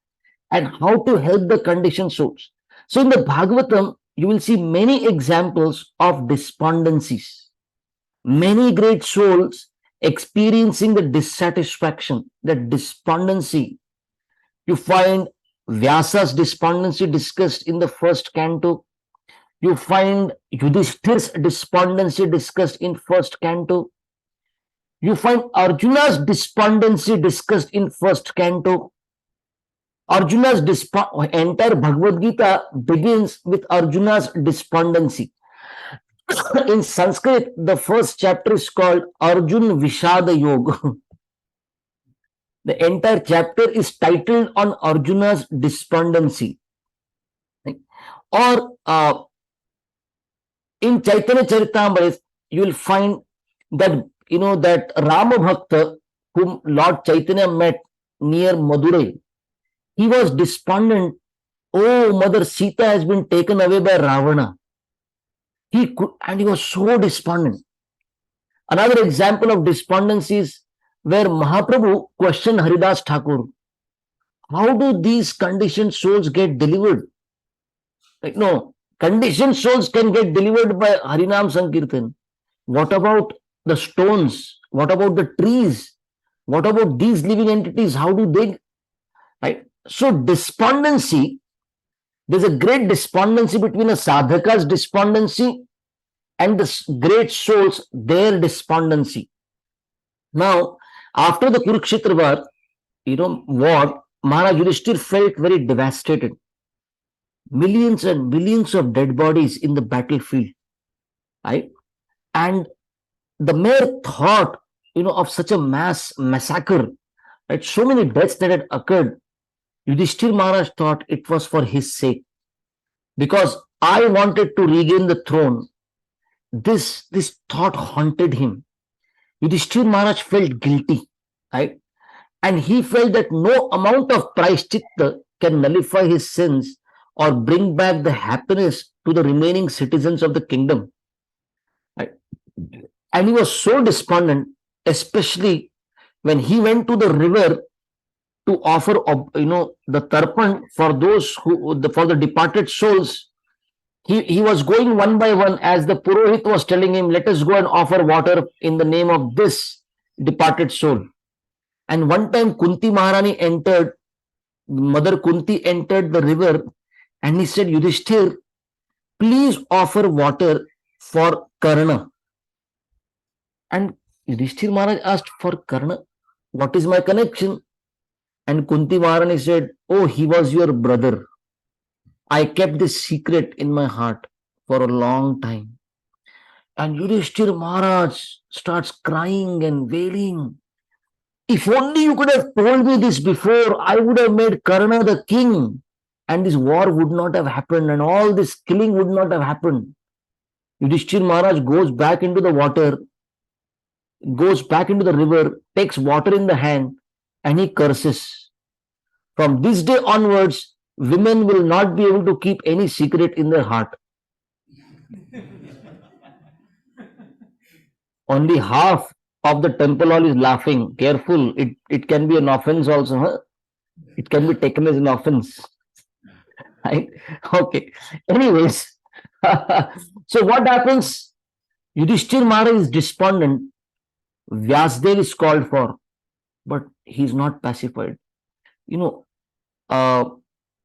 and how to help the conditioned souls. So in the Bhagavatam, you will see many examples of despondencies. Many great souls experiencing the dissatisfaction, the despondency. You find Vyasa's despondency discussed in the first canto. You find Yudhishthir's despondency discussed in first canto. You find Arjuna's despondency discussed in first canto. Arjuna's entire Bhagavad Gita begins with Arjuna's despondency. In Sanskrit, the first chapter is called Arjun Vishada Yoga. The entire chapter is titled on Arjuna's despondency. Or in Chaitanya Charitamrita, you will find that that Rama Bhakta, whom Lord Chaitanya met near Madurai, he was despondent. Oh, Mother Sita has been taken away by Ravana. He was so despondent. Another example of despondency is where Mahaprabhu questioned Haridas Thakur. How do these conditioned souls get delivered? Like, no, conditioned souls can get delivered by Harinam Sankirtan. What about the stones? What about the trees? What about these living entities? How do they? Right? So despondency, there's a great despondency between a sadhaka's despondency and the great souls, their despondency. Now, after the Kurukshetra war, Maharaj Yudhishthir felt very devastated. Millions and millions of dead bodies in the battlefield, right? And the mere thought, of such a mass massacre, right? So many deaths that had occurred, Yudhishthir Maharaj thought it was for his sake. Because I wanted to regain the throne. This thought haunted him. Yudhishthir Maharaj felt guilty, right? And he felt that no amount of prashchitta can nullify his sins or bring back the happiness to the remaining citizens of the kingdom. Right? And he was so despondent, especially when he went to the river to offer, the tarpan for those for the departed souls. He was going one by one as the Purohit was telling him, let us go and offer water in the name of this departed soul. And one time Kunti Maharani entered, Mother Kunti entered the river and he said, Yudhishthir, please offer water for Karna. And Yudhishthir Maharaj asked, for Karna, what is my connection? And Kunti Maharani said, oh, he was your brother. I kept this secret in my heart for a long time. And Yudhishthir Maharaj starts crying and wailing. If only you could have told me this before, I would have made Karna the king. And this war would not have happened and all this killing would not have happened. Yudhishthir Maharaj goes back into the water, goes back into the river, takes water in the hand and he curses. From this day onwards, women will not be able to keep any secret in their heart. Only half of the temple hall is laughing. Careful, it can be an offense also. Huh? It can be taken as an offense. Right? Okay. Anyways, so what happens? Yudhishthir Maharaj is despondent. Vyasdev is called for, but he's not pacified.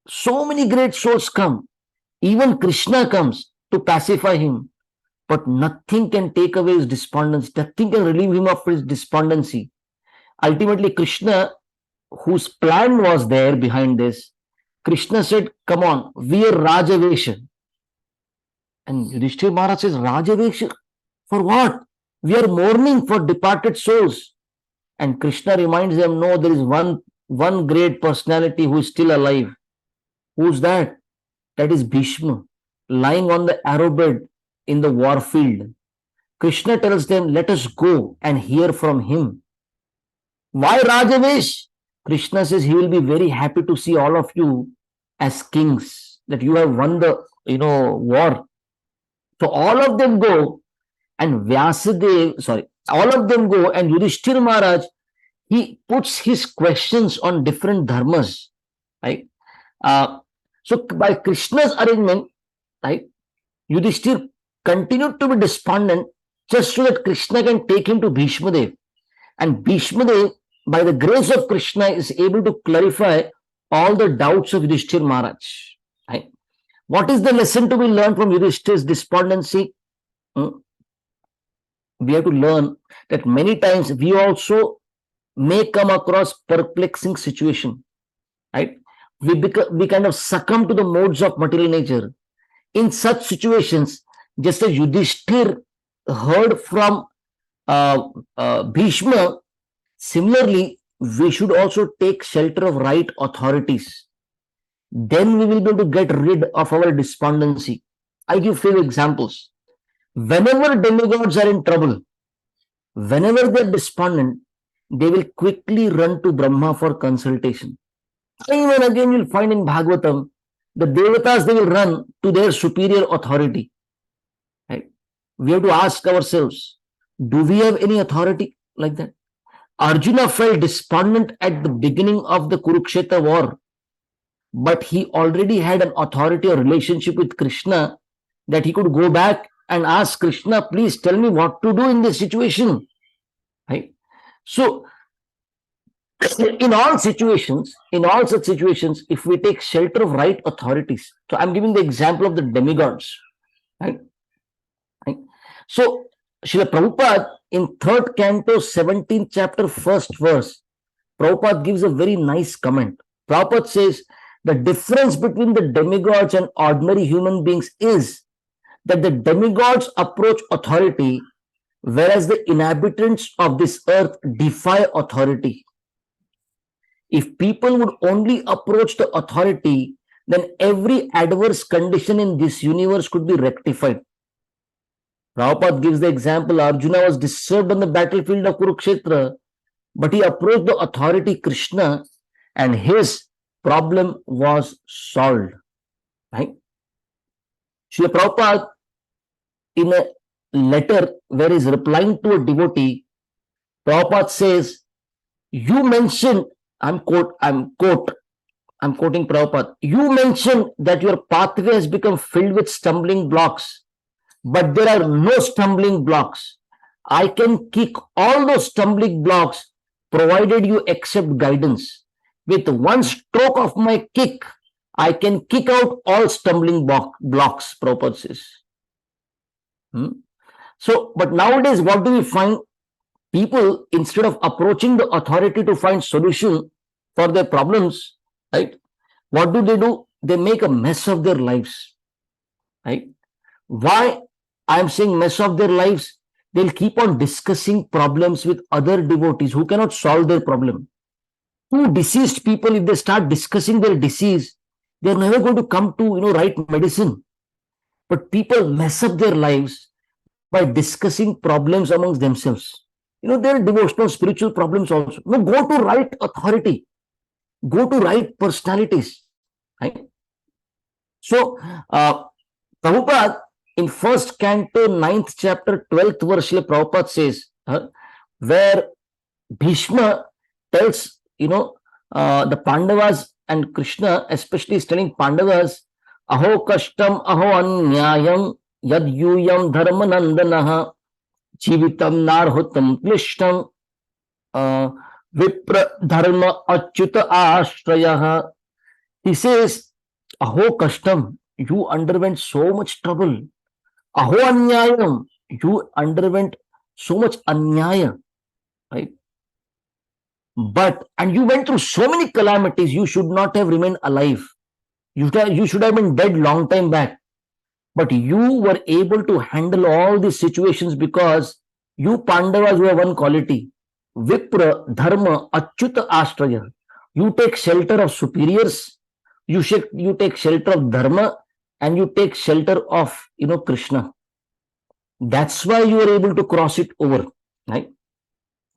So many great souls come. Even Krishna comes to pacify him, but nothing can take away his despondency. Nothing can relieve him of his despondency. Ultimately, Krishna, whose plan was there behind this, Krishna said, come on, wear Rajavesha. And Yudhishthir Maharaj says, Rajavesha? For what? We are mourning for departed souls. And Krishna reminds them, no, there is one great personality who is still alive. Who's that? That is Bhishma, lying on the arrow bed in the war field. Krishna tells them, let us go and hear from him. Why Rajavesh? Krishna says he will be very happy to see all of you as kings, that you have won the war. So all of them go and all of them go and Yudhishthir Maharaj, he puts his questions on different dharmas, right? So by Krishna's arrangement, right, Yudhishthir continued to be despondent just so that Krishna can take him to Bhishma Dev. And Bhishma Dev, by the grace of Krishna, is able to clarify all the doubts of Yudhishthir Maharaj. Right? What is the lesson to be learned from Yudhishthir's despondency? We have to learn that many times we also may come across perplexing situation. Right? we kind of succumb to the modes of material nature. In such situations, just as Yudhishthir heard from Bhishma, similarly, we should also take shelter of right authorities. Then we will be able to get rid of our despondency. I give few examples. Whenever demigods are in trouble, whenever they are despondent, they will quickly run to Brahma for consultation. Time and again, you'll find in Bhagavatam, the devatas, they will run to their superior authority. Right? We have to ask ourselves, do we have any authority like that? Arjuna felt despondent at the beginning of the Kurukshetra war, but he already had an authority or relationship with Krishna that he could go back and ask Krishna, please tell me what to do in this situation. Right? So, in all situations, in all such situations, if we take shelter of right authorities, so I'm giving the example of the demigods. Right? Right? So, Srila Prabhupada in 3rd canto, 17th chapter, 1st verse, Prabhupada gives a very nice comment. Prabhupada says, the difference between the demigods and ordinary human beings is that the demigods approach authority, whereas the inhabitants of this earth defy authority. If people would only approach the authority, then every adverse condition in this universe could be rectified. Prabhupada gives the example, Arjuna was disturbed on the battlefield of Kurukshetra, but he approached the authority Krishna and his problem was solved. Right? Srila Prabhupada, in a letter where he is replying to a devotee, Prabhupada says, you mentioned, I'm quoting Prabhupada, you mentioned that your pathway has become filled with stumbling blocks, but there are no stumbling blocks. I can kick all those stumbling blocks provided you accept guidance. With one stroke of my kick, I can kick out all stumbling blocks, Prabhupada says. So, but nowadays, what do we find? People, instead of approaching the authority to find solution for their problems, right? What do? They make a mess of their lives, right? Why I'm saying mess of their lives? They'll keep on discussing problems with other devotees who cannot solve their problem. Two deceased people, if they start discussing their disease, they're never going to come to, right medicine. But people mess up their lives by discussing problems amongst themselves. There are devotional, spiritual problems also. No, go to right authority. Go to right personalities. Right? So, Prabhupada, in 1st canto, 9th chapter, 12th verse, Prabhupada says, where Bhishma tells, the Pandavas and Krishna, especially is telling Pandavas, aho kashtam, aho anyayam, yad yuyam dharma nandanaha, jivitam narhutam klishtam, vipra dharma achyuta ashrayaha. He says, aho kashtam, you underwent so much trouble. Aho anyayam, you underwent so much anyaya, right? And you went through so many calamities, you should not have remained alive. You should have been dead long time back. But you were able to handle all these situations because you Pandavas were one quality. Vipra, Dharma, Achyuta Ashtraya. You take shelter of superiors, you take shelter of Dharma, and you take shelter of, Krishna. That's why you were able to cross it over, right?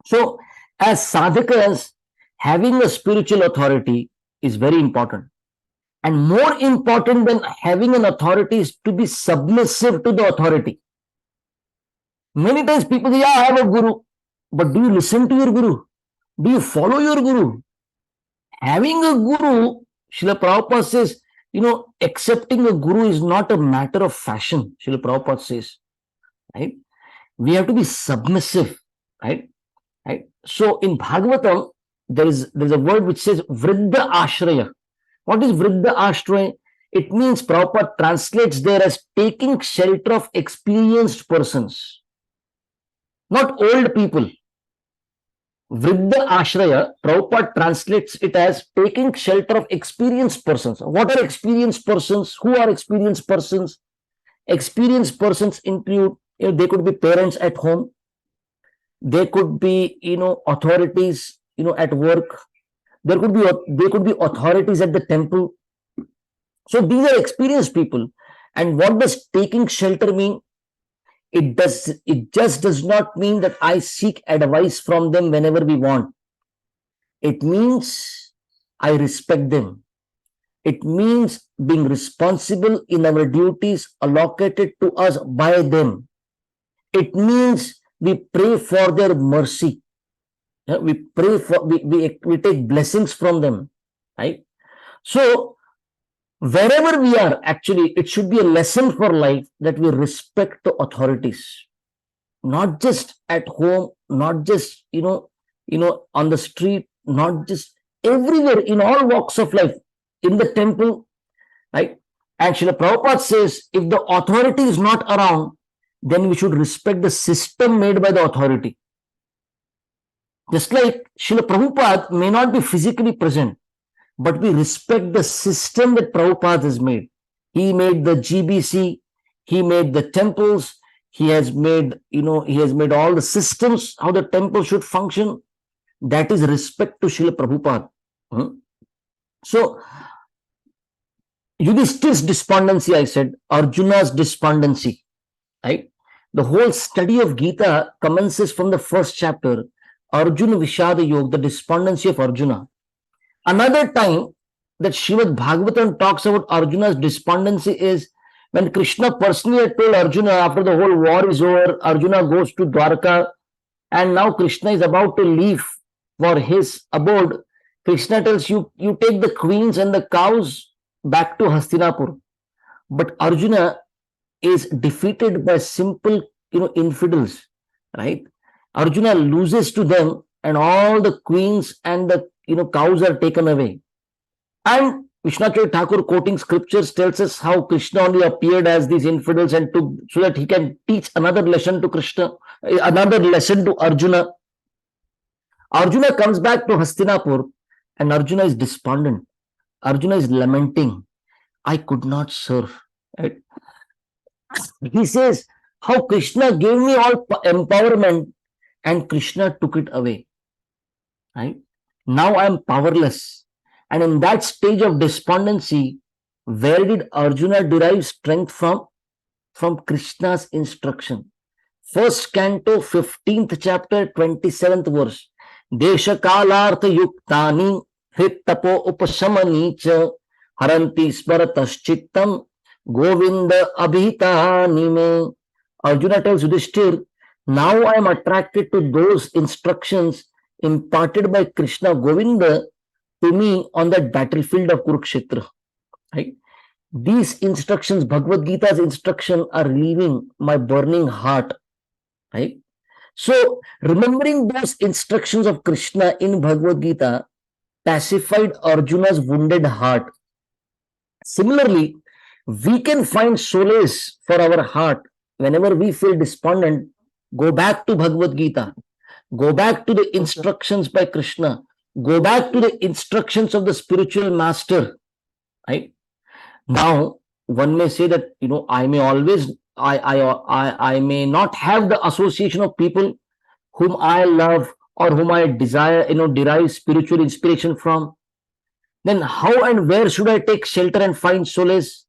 So, as sadhakas, having a spiritual authority is very important. And more important than having an authority is to be submissive to the authority. Many times people say, yeah, I have a guru. But do you listen to your guru? Do you follow your guru? Having a guru, Srila Prabhupada says, accepting a guru is not a matter of fashion, Srila Prabhupada says. Right? We have to be submissive. Right? So in Bhagavatam, there's a word which says Vriddha Ashraya. What is Vriddha Ashraya? It means, Prabhupada translates there as taking shelter of experienced persons, not old people. Vriddha Ashraya, Prabhupada translates it as taking shelter of experienced persons. What are experienced persons? Who are experienced persons? Experienced persons include, they could be parents at home, they could be, authorities, at work. They could be authorities at the temple. So these are experienced people. And what does taking shelter mean? It just does not mean that I seek advice from them whenever we want. It means I respect them. It means being responsible in our duties allocated to us by them. It means we pray for their mercy. We pray for, we take blessings from them, right? So wherever we are, actually, it should be a lesson for life that we respect the authorities, not just at home, not just, on the street, not just everywhere, in all walks of life, in the temple, right? And Srila Prabhupada says, if the authority is not around, then we should respect the system made by the authority. Just like Srila Prabhupada may not be physically present, but we respect the system that Prabhupada has made. He made the GBC, he made the temples, he has made, he has made all the systems, how the temple should function. That is respect to Srila Prabhupada. So, Yudhishthir's despondency, I said, Arjuna's despondency, right? The whole study of Gita commences from the first chapter, Arjuna Vishada Yoga, the despondency of Arjuna. Another time that Srimad Bhagavatam talks about Arjuna's despondency is when Krishna personally had told Arjuna, after the whole war is over, Arjuna goes to Dwarka, and now Krishna is about to leave for his abode. Krishna tells you, you take the queens and the cows back to Hastinapur. But Arjuna is defeated by simple, infidels, right? Arjuna loses to them, and all the queens and the cows are taken away. And Vishnu Thakur, quoting scriptures, tells us how Krishna only appeared as these infidels and took, so that he can teach another lesson to Krishna, another lesson to Arjuna. Arjuna comes back to Hastinapur, and Arjuna is despondent. Arjuna is lamenting, I could not serve. Right? He says, how Krishna gave me all empowerment and Krishna took it away. Right? Now I am powerless. And in that stage of despondency, where did Arjuna derive strength from? From Krishna's instruction. First canto, 15th chapter, 27th verse. Desha kalartha yuktani hrittapo upashamani cha haranti smaratas govinda abhitani me. Arjuna tells Yudhishthir, now I am attracted to those instructions imparted by Krishna Govinda to me on that battlefield of Kurukshetra. Right? These instructions, Bhagavad Gita's instruction, are relieving my burning heart. Right? So, remembering those instructions of Krishna in Bhagavad Gita pacified Arjuna's wounded heart. Similarly, we can find solace for our heart whenever we feel despondent. Go back to Bhagavad Gita. Go back to the instructions by Krishna. Go back to the instructions of the spiritual master. Right? Now, one may say that, I may always, I may not have the association of people whom I love or whom I desire, derive spiritual inspiration from. Then how and where should I take shelter and find solace?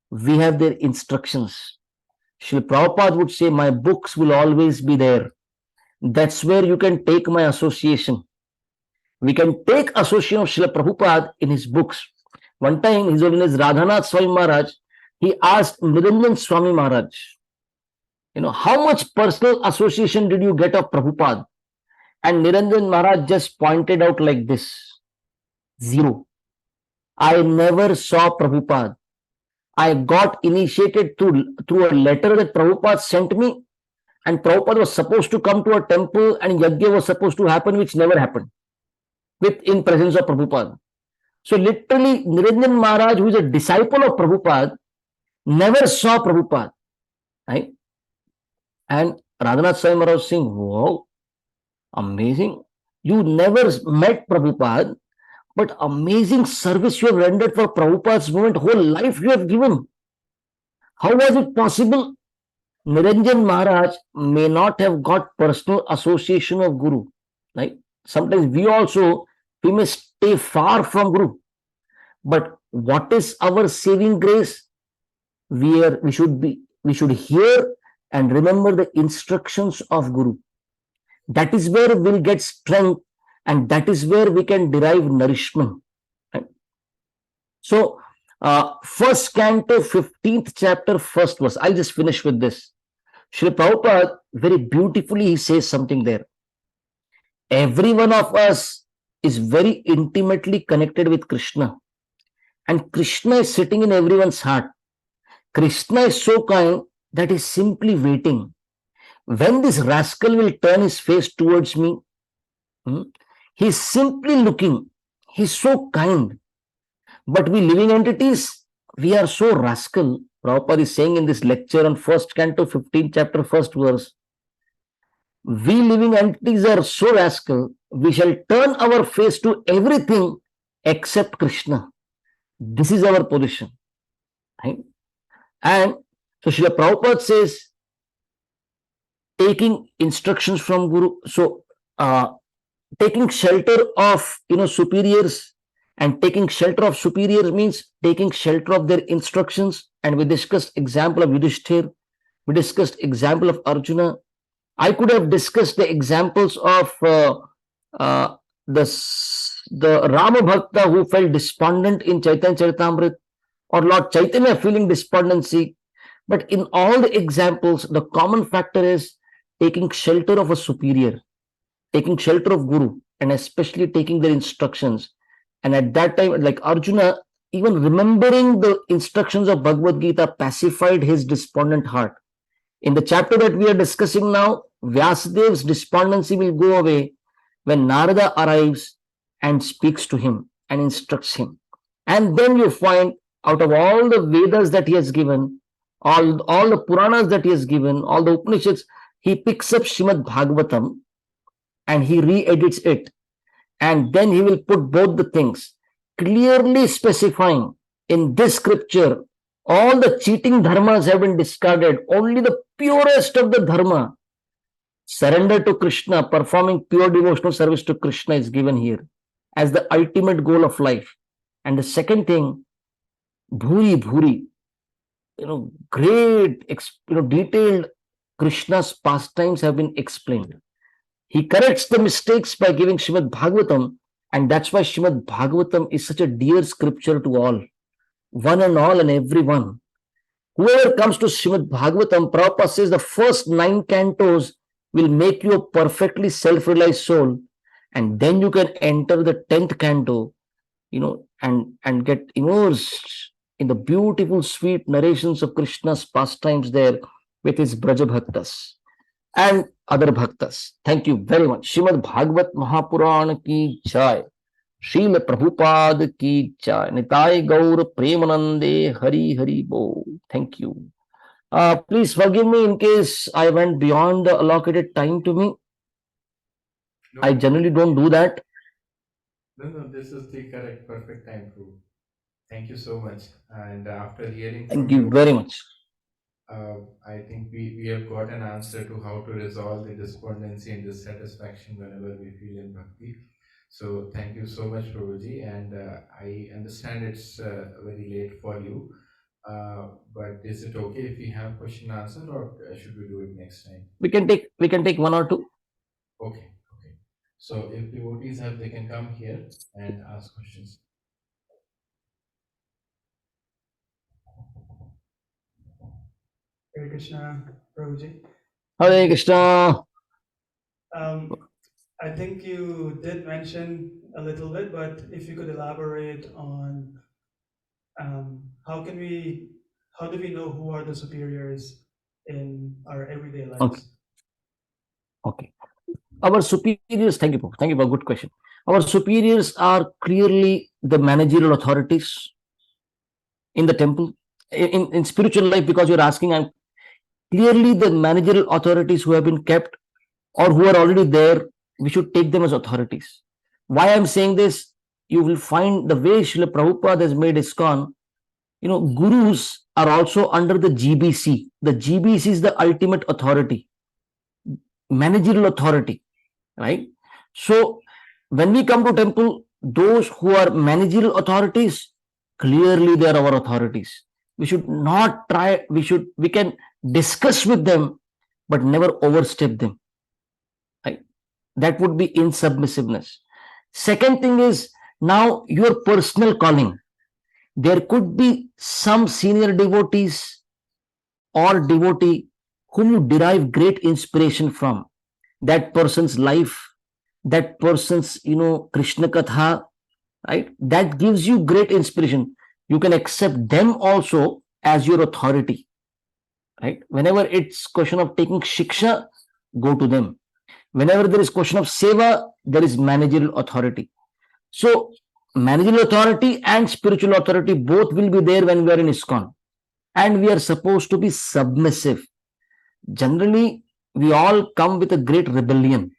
We have their instructions. Srila Prabhupada would say, my books will always be there. That's where you can take my association. We can take association of Srila Prabhupada in his books. One time, His Holiness Radhanath Swami Maharaj, he asked Niranjan Swami Maharaj, how much personal association did you get of Prabhupada? And Niranjan Maharaj just pointed out like this, 0. I never saw Prabhupada. I got initiated through a letter that Prabhupada sent me, and Prabhupada was supposed to come to a temple and yajna was supposed to happen, which never happened in presence of Prabhupada. So literally, Niranjan Maharaj, who is a disciple of Prabhupada, never saw Prabhupada. Right? And Radhanath Swami Maharaj was saying, wow, amazing. You never met Prabhupada, but amazing service you have rendered for Prabhupada's movement. Whole life you have given. How was it possible? Niranjan Maharaj may not have got personal association of Guru. Right? Sometimes we may stay far from Guru. But what is our saving grace? We should hear and remember the instructions of Guru. That is where we'll get strength, and that is where we can derive nourishment. Right? So, first canto, 15th chapter, first verse. I'll just finish with this. Srila Prabhupada, very beautifully, he says something there. Every one of us is very intimately connected with Krishna. And Krishna is sitting in everyone's heart. Krishna is so kind that he's simply waiting. When this rascal will turn his face towards me, he's simply looking. He's so kind. But we living entities, we are so rascal. Prabhupada is saying in this lecture on first canto, 15th chapter, first verse, we living entities are so rascal, we shall turn our face to everything except Krishna. This is our position. Right? And so Srila Prabhupada says, taking instructions from Guru, so taking shelter of superiors, and taking shelter of superiors means taking shelter of their instructions. And we discussed example of Yudhishthir, we discussed example of Arjuna. I could have discussed the examples of the Rama Bhakta who felt despondent in Chaitanya Charitamrita, or Lord Chaitanya feeling despondency. But in all the examples, the common factor is taking shelter of a superior, taking shelter of Guru, and especially taking their instructions. And at that time, like Arjuna, even remembering the instructions of Bhagavad Gita pacified his despondent heart. In the chapter that we are discussing now, Vyasadev's despondency will go away when Narada arrives and speaks to him and instructs him. And then you find, out of all the Vedas that he has given, all the Puranas that he has given, all the Upanishads, he picks up Srimad Bhagavatam and he re-edits it. And then he will put both the things, clearly specifying in this scripture, all the cheating dharmas have been discarded. Only the purest of the dharma, surrender to Krishna, performing pure devotional service to Krishna, is given here as the ultimate goal of life. And the second thing, bhuri, great, detailed Krishna's pastimes have been explained. He corrects the mistakes by giving Srimad Bhagavatam, and that's why Srimad Bhagavatam is such a dear scripture to all, one and all and everyone. Whoever comes to Srimad Bhagavatam, Prabhupada says the first 9 cantos will make you a perfectly self-realized soul, and then you can enter the 10th canto, and get immersed in the beautiful, sweet narrations of Krishna's pastimes there with his Braja Bhaktas and other Bhaktas. Thank you very much. Srimad Bhagavat Mahapurana ki jai. Srila Prabhupada ki jai. Nitai Gaur Premanande Hari Hari Bo. Thank you. Please forgive me in case I went beyond the allocated time to me. No, I generally don't do that. no, this is the correct, perfect time, Prabhu. Thank you so much. And after hearing Thank from you you, very much. I think we have got an answer to how to resolve the despondency and dissatisfaction whenever we feel in bhakti. So thank you so much, Prabhuji. And I understand it's very late for you. But is it okay if we have question answer, or should we do it next time? We can take one or two. Okay. So if devotees have, they can come here and ask questions. Hare Krishna, Prabhuji. Hare Krishna. I think you did mention a little bit, but if you could elaborate on how do we know who are the superiors in our everyday lives? Okay. Our superiors, thank you for a good question. Our superiors are clearly the managerial authorities in the temple, in spiritual life, because you're asking, I'm clearly the managerial authorities who have been kept or who are already there we should take them as authorities. Why I'm saying this? You will find the way Srila Prabhupada has made ISKCON, gurus are also under the GBC. The GBC is the ultimate authority, managerial authority, right? So when we come to temple, those who are managerial authorities, clearly they are our authorities. We should not try, we can discuss with them, but never overstep them. Right? That would be insubmissiveness. Second thing is, now your personal calling. There could be some senior devotees or devotee whom you derive great inspiration from. That person's life, that person's, Krishna Katha, right? That gives you great inspiration. You can accept them also as your authority, right? Whenever it's question of taking shiksha, go to them. Whenever there is question of seva, there is managerial authority. So managerial authority and spiritual authority both will be there when we are in ISKCON, and we are supposed to be submissive. Generally, we all come with a great rebellion.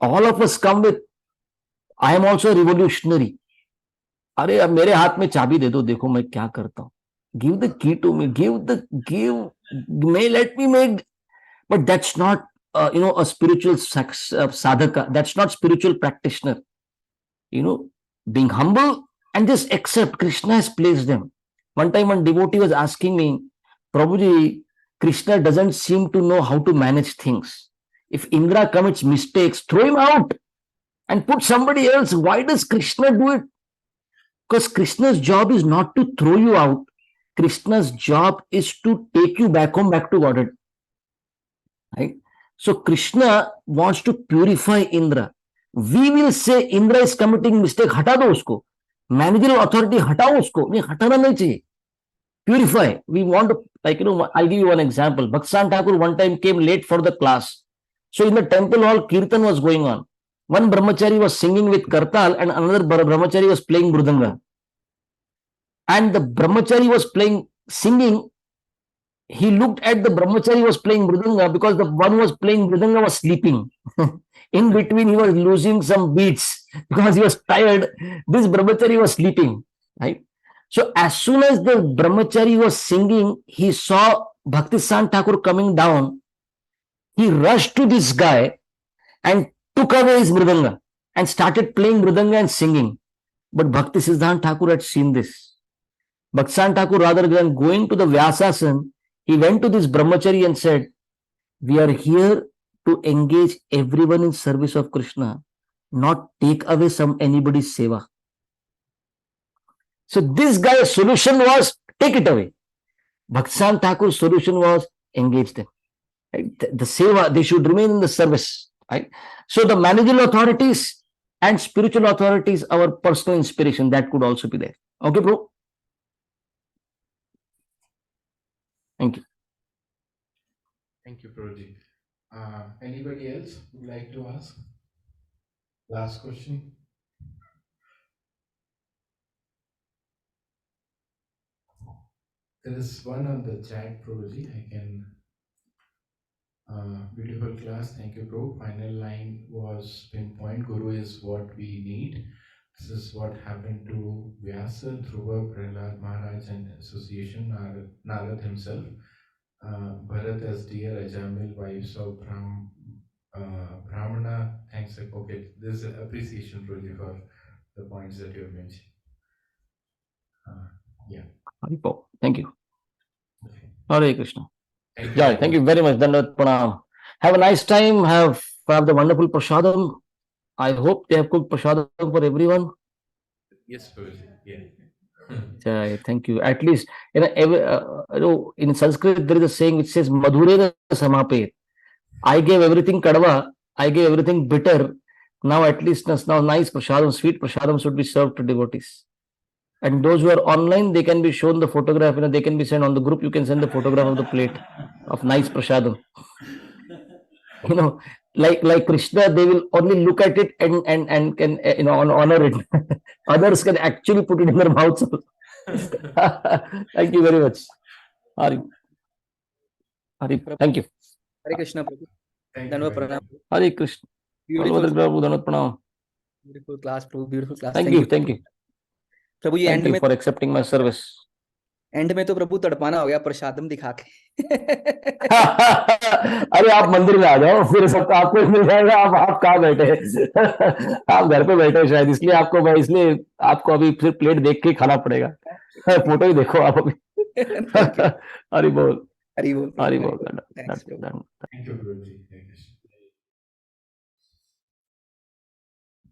All of us come with, I am also a revolutionary. अरे अब मेरे हाथ में चाबी दे दो, देखो मैं क्या करता हूं. Give the key to me. Let me make. But that's not, a spiritual sadhaka. That's not spiritual practitioner. Being humble and just accept Krishna has placed them. One time, one devotee was asking me, Prabhuji, Krishna doesn't seem to know how to manage things. If Indra commits mistakes, throw him out and put somebody else. Why does Krishna do it? Because Krishna's job is not to throw you out. Krishna's job is to take you back home, back to Godhead. Right? So Krishna wants to purify Indra. We will say Indra is committing mistake, हटा दो उसको. Managerial authority हटाओ उसको. नहीं, हटाना नहीं चाहिए. Purify. We want to, I'll give you one example. Bhaksan Thakur one time came late for the class. So in the temple hall, Kirtan was going on. One brahmachari was singing with kartal and another brahmachari was playing mridanga. And the brahmachari was singing. He looked at the brahmachari was playing mridanga because the one was playing mridanga was sleeping. In between, he was losing some beats because he was tired. This brahmachari was sleeping, right? So as soon as the brahmachari was singing, he saw Bhaktisan Thakur coming down. He rushed to this guy and took away his mridanga and started playing mridanga and singing. But Bhakti Siddhanta Thakur had seen this. Bhaktisan Thakur, rather than going to the Vyasasan, he went to this brahmachari and said, we are here to engage everyone in service of Krishna, not take away anybody's seva. So this guy's solution was take it away. Bhaktisan Thakur's solution was engage them. Right? The seva, they should remain in the service. Right? So the managerial authorities and spiritual authorities, our personal inspiration, that could also be there. Okay, bro? Thank you. Thank you, Prabhuji. Anybody else would like to ask? Last question. There is one on the chat, Prabhuji. I can. Beautiful class. Thank you, Prabhu. Final line was pinpoint. Guru is what we need. This is what happened to Vyasa, Dhruva, Prahlad Maharaj, and association, Narad himself. Bharat as dear Ajamil, wives of Brahmana. Thanks. Okay, this is appreciation really for the points that you have mentioned. Yeah. Thank you. Okay. Hare Krishna. Thank you. Yeah, thank you very much. Dandavat Pranam. Have a nice time. Have the wonderful prasadam. I hope they have cooked prasadam for everyone. Yes, Prabhuji. Yeah. Yeah, thank you. At least in Sanskrit there is a saying which says Madhurena Samapet. I gave everything kadava, I gave everything bitter. Now at least now nice prasadam, sweet prasadam should be served to devotees. And those who are online, they can be shown the photograph, they can be sent on the group, you can send the photograph of the plate of nice prasadam. Like Krishna, they will only look at it and can honor it. Others can actually put it in their mouths. Thank you very much. Hari. Thank you. Hare Krishna. Thank you Dandavat very Pranam. much. Hare Krishna. Beautiful, प्रभु धन्यवाद प्रणाम. beautiful class, Prabhu. Beautiful class. Thank you, thank you, प्रभु ये thank and you में for accepting my service. And में तो प्रभु तड़पाना हो गया प्रसादम दिखा के. अरे आप मंदिर में आ जाओ, फिर सब आपको मिल जाएगा. आप कहाँ बैठे हैं? आप घर पे बैठे हैं शायद, इसलिए आपको अभी फिर प्लेट देख के खाना पड़ेगा. फोटो ही देखो आप अभी. Thank you. हरि बोल, हरि बोल, हरि प्रभु, बोल. Thanks, Prabhu. Thank you, Guruji. Hare Krishna.